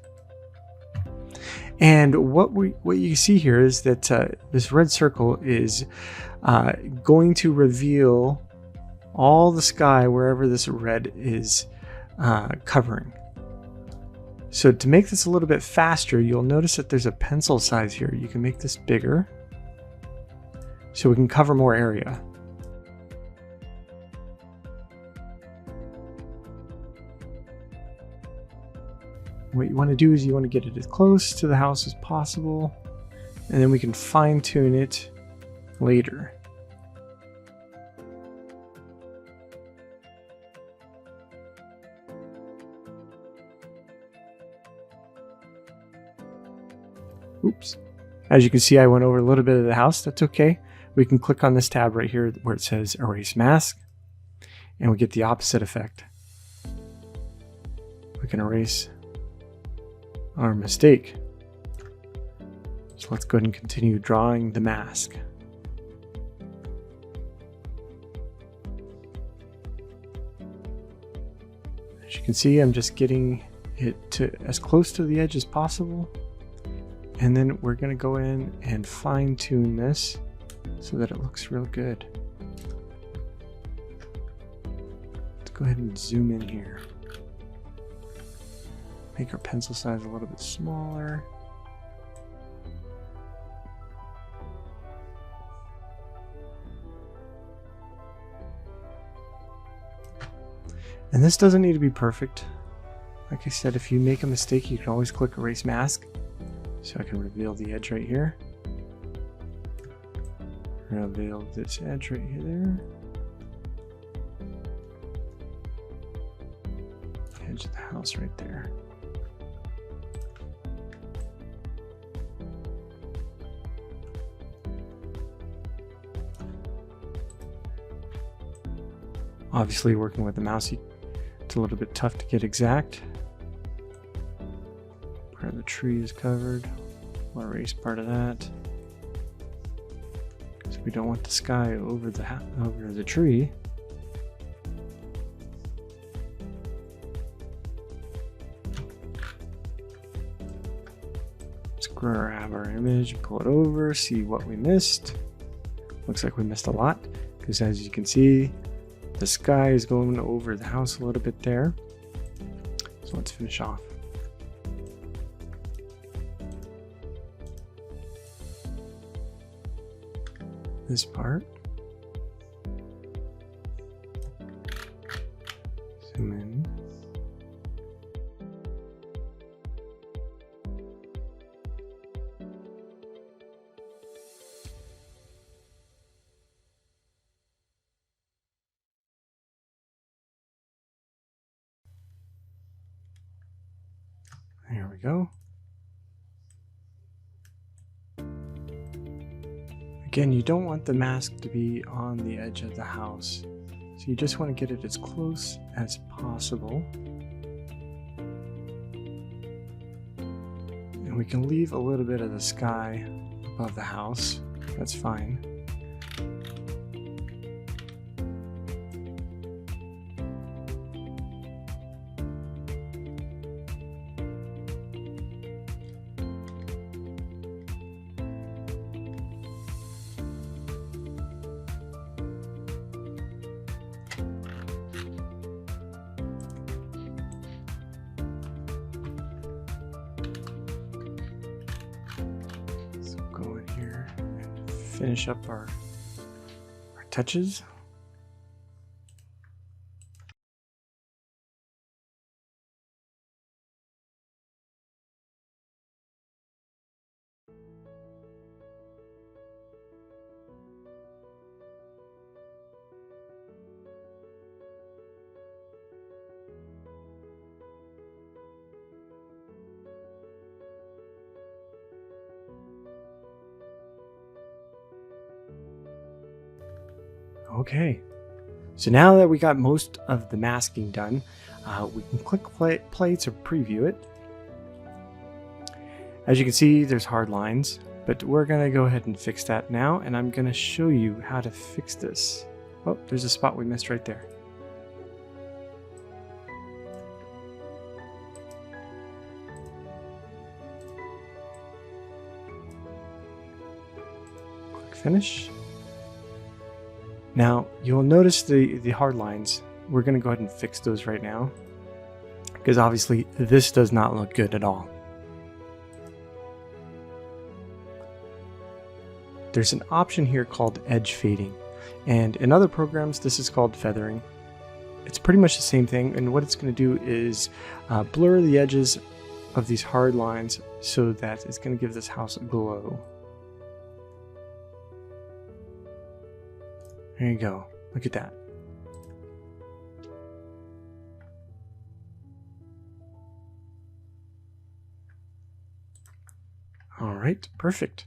And what you see here is that this red circle is going to reveal all the sky wherever this red is covering. So to make this a little bit faster, you'll notice that there's a pencil size here. You can make this bigger so we can cover more area. What you want to do is you want to get it as close to the house as possible, and then we can fine tune it later. Oops. As you can see, I went over a little bit of the house. That's okay. We can click on this tab right here where it says Erase Mask, and we get the opposite effect. We can erase our mistake. So let's go ahead and continue drawing the mask. As you can see, I'm just getting it to as close to the edge as possible. And then we're going to go in and fine tune this so that it looks real good. Let's go ahead and zoom in here. Make our pencil size a little bit smaller. And this doesn't need to be perfect. Like I said, if you make a mistake, you can always click Erase Mask. So I can reveal the edge right here. Reveal this edge right here, there. Edge of the house right there. Obviously, working with the mouse, it's a little bit tough to get exact. Part of the tree is covered. We'll erase part of that. Because we don't want the sky over the tree. Let's grab our image, pull it over, see what we missed. Looks like we missed a lot, because as you can see, the sky is going over the house a little bit there. So let's finish off. This part. Zoom in. There we go. Again, you don't want the mask to be on the edge of the house, so you just want to get it as close as possible. And we can leave a little bit of the sky above the house, that's fine. Go in here and finish up our touches. Okay, so now that we got most of the masking done, we can click play to preview it. As you can see, there's hard lines, but we're going to go ahead and fix that now, and I'm going to show you how to fix this. Oh, there's a spot we missed right there. Click Finish. Now, you'll notice the hard lines. We're going to go ahead and fix those right now, because obviously this does not look good at all. There's an option here called edge fading, and in other programs this is called feathering. It's pretty much the same thing, and what it's going to do is blur the edges of these hard lines so that it's going to give this house a glow. There you go. Look at that. All right, perfect.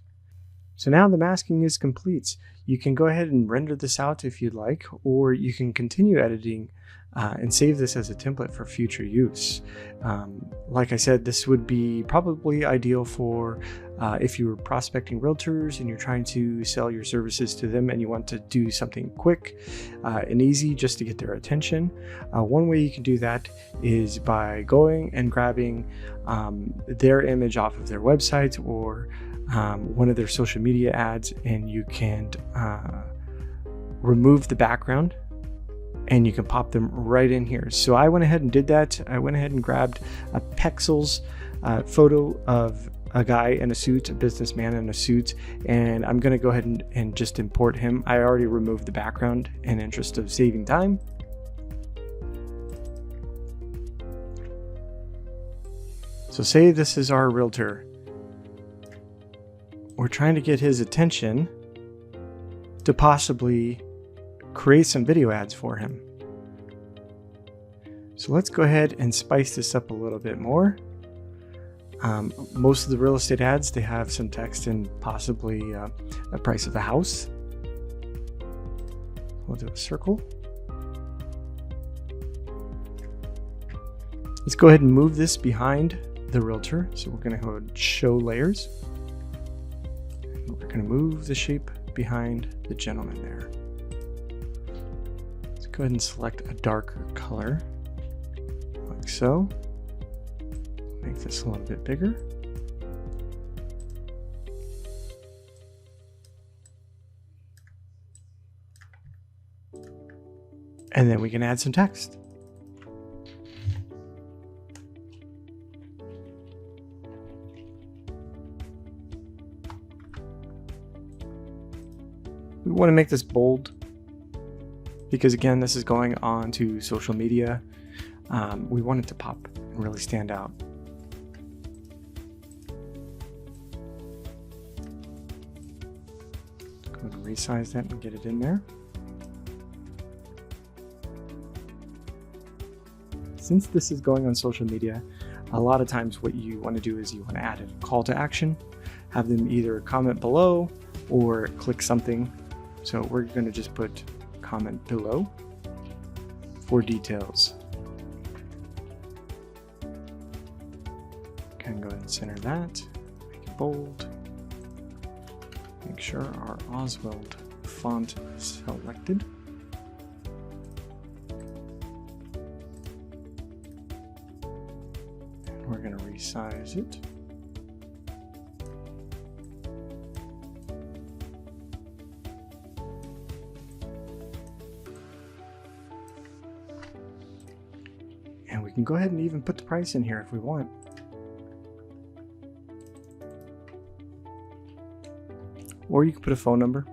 So now the masking is complete. You can go ahead and render this out if you'd like, or you can continue editing and save this as a template for future use. Like I said, this would be probably ideal for if you were prospecting realtors and you're trying to sell your services to them and you want to do something quick and easy just to get their attention. One way you can do that is by going and grabbing their image off of their website or one of their social media ads, and you can remove the background and you can pop them right in here. So I went ahead and did that. I went ahead and grabbed a Pexels photo of a guy in a suit, a businessman in a suit, and I'm going to go ahead and just import him. I already removed the background in interest of saving time. So say this is our realtor. We're trying to get his attention to possibly create some video ads for him. So let's go ahead and spice this up a little bit more. Most of the real estate ads, they have some text and possibly the price of the house. We'll do a circle. Let's go ahead and move this behind the realtor. So we're going to go and show layers. And we're going to move the shape behind the gentleman there. Let's go ahead and select a darker color, like so. Make this a little bit bigger. And then we can add some text. We want to make this bold because, again, this is going on to social media. We want it to pop and really stand out. Go ahead and resize that and get it in there. Since this is going on social media, a lot of times what you want to do is you want to add a call to action, have them either comment below or click something. So we're going to just put comment below for details. Can go ahead and center that, make it bold. Make sure our Oswald font is selected. And we're going to resize it. And we can go ahead and even put the price in here if we want. Or you can put a phone number.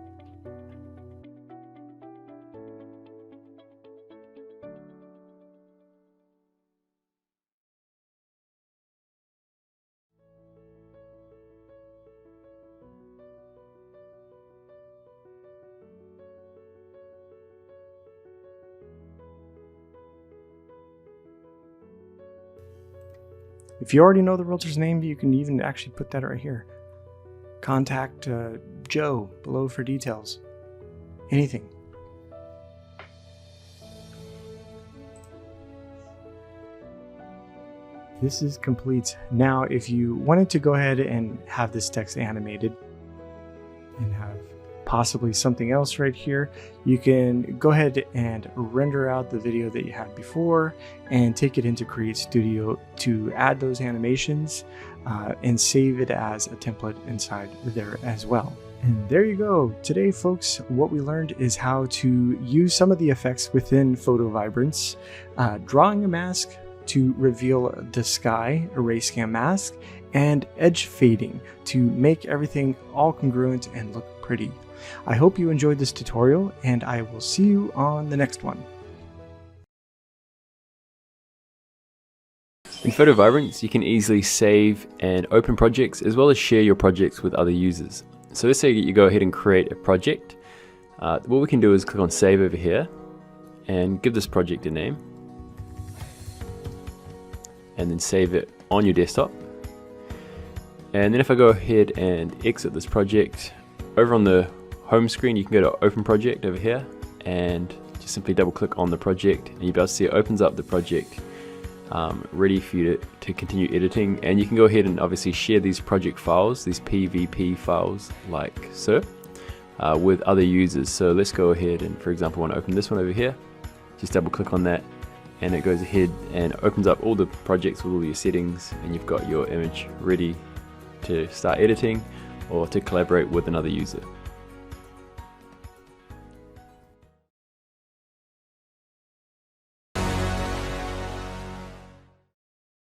If you already know the realtor's name, you can even actually put that right here. Contact Joe below for details. Anything. This is complete. Now, if you wanted to go ahead and have this text animated and have possibly something else right here, you can go ahead and render out the video that you had before and take it into Create Studio to add those animations and save it as a template inside there as well. And there you go. Today, folks, what we learned is how to use some of the effects within PhotoVibrance, drawing a mask to reveal the sky, erase scan mask, and edge fading to make everything all congruent and look pretty. I hope you enjoyed this tutorial, and I will see you on the next one. In PhotoVibrance, you can easily save and open projects as well as share your projects with other users. So let's say you go ahead and create a project. What we can do is click on Save over here and give this project a name. And then save it on your desktop. And then if I go ahead and exit this project, over on the home screen you can go to Open Project over here and just simply double click on the project, and you'll be able to see it opens up the project ready for you to continue editing. And you can go ahead and obviously share these project files, these PVP files like so, with other users. So let's go ahead and, for example, I want to open this one over here. Just double click on that and it goes ahead and opens up all the projects with all your settings, and you've got your image ready to start editing or to collaborate with another user.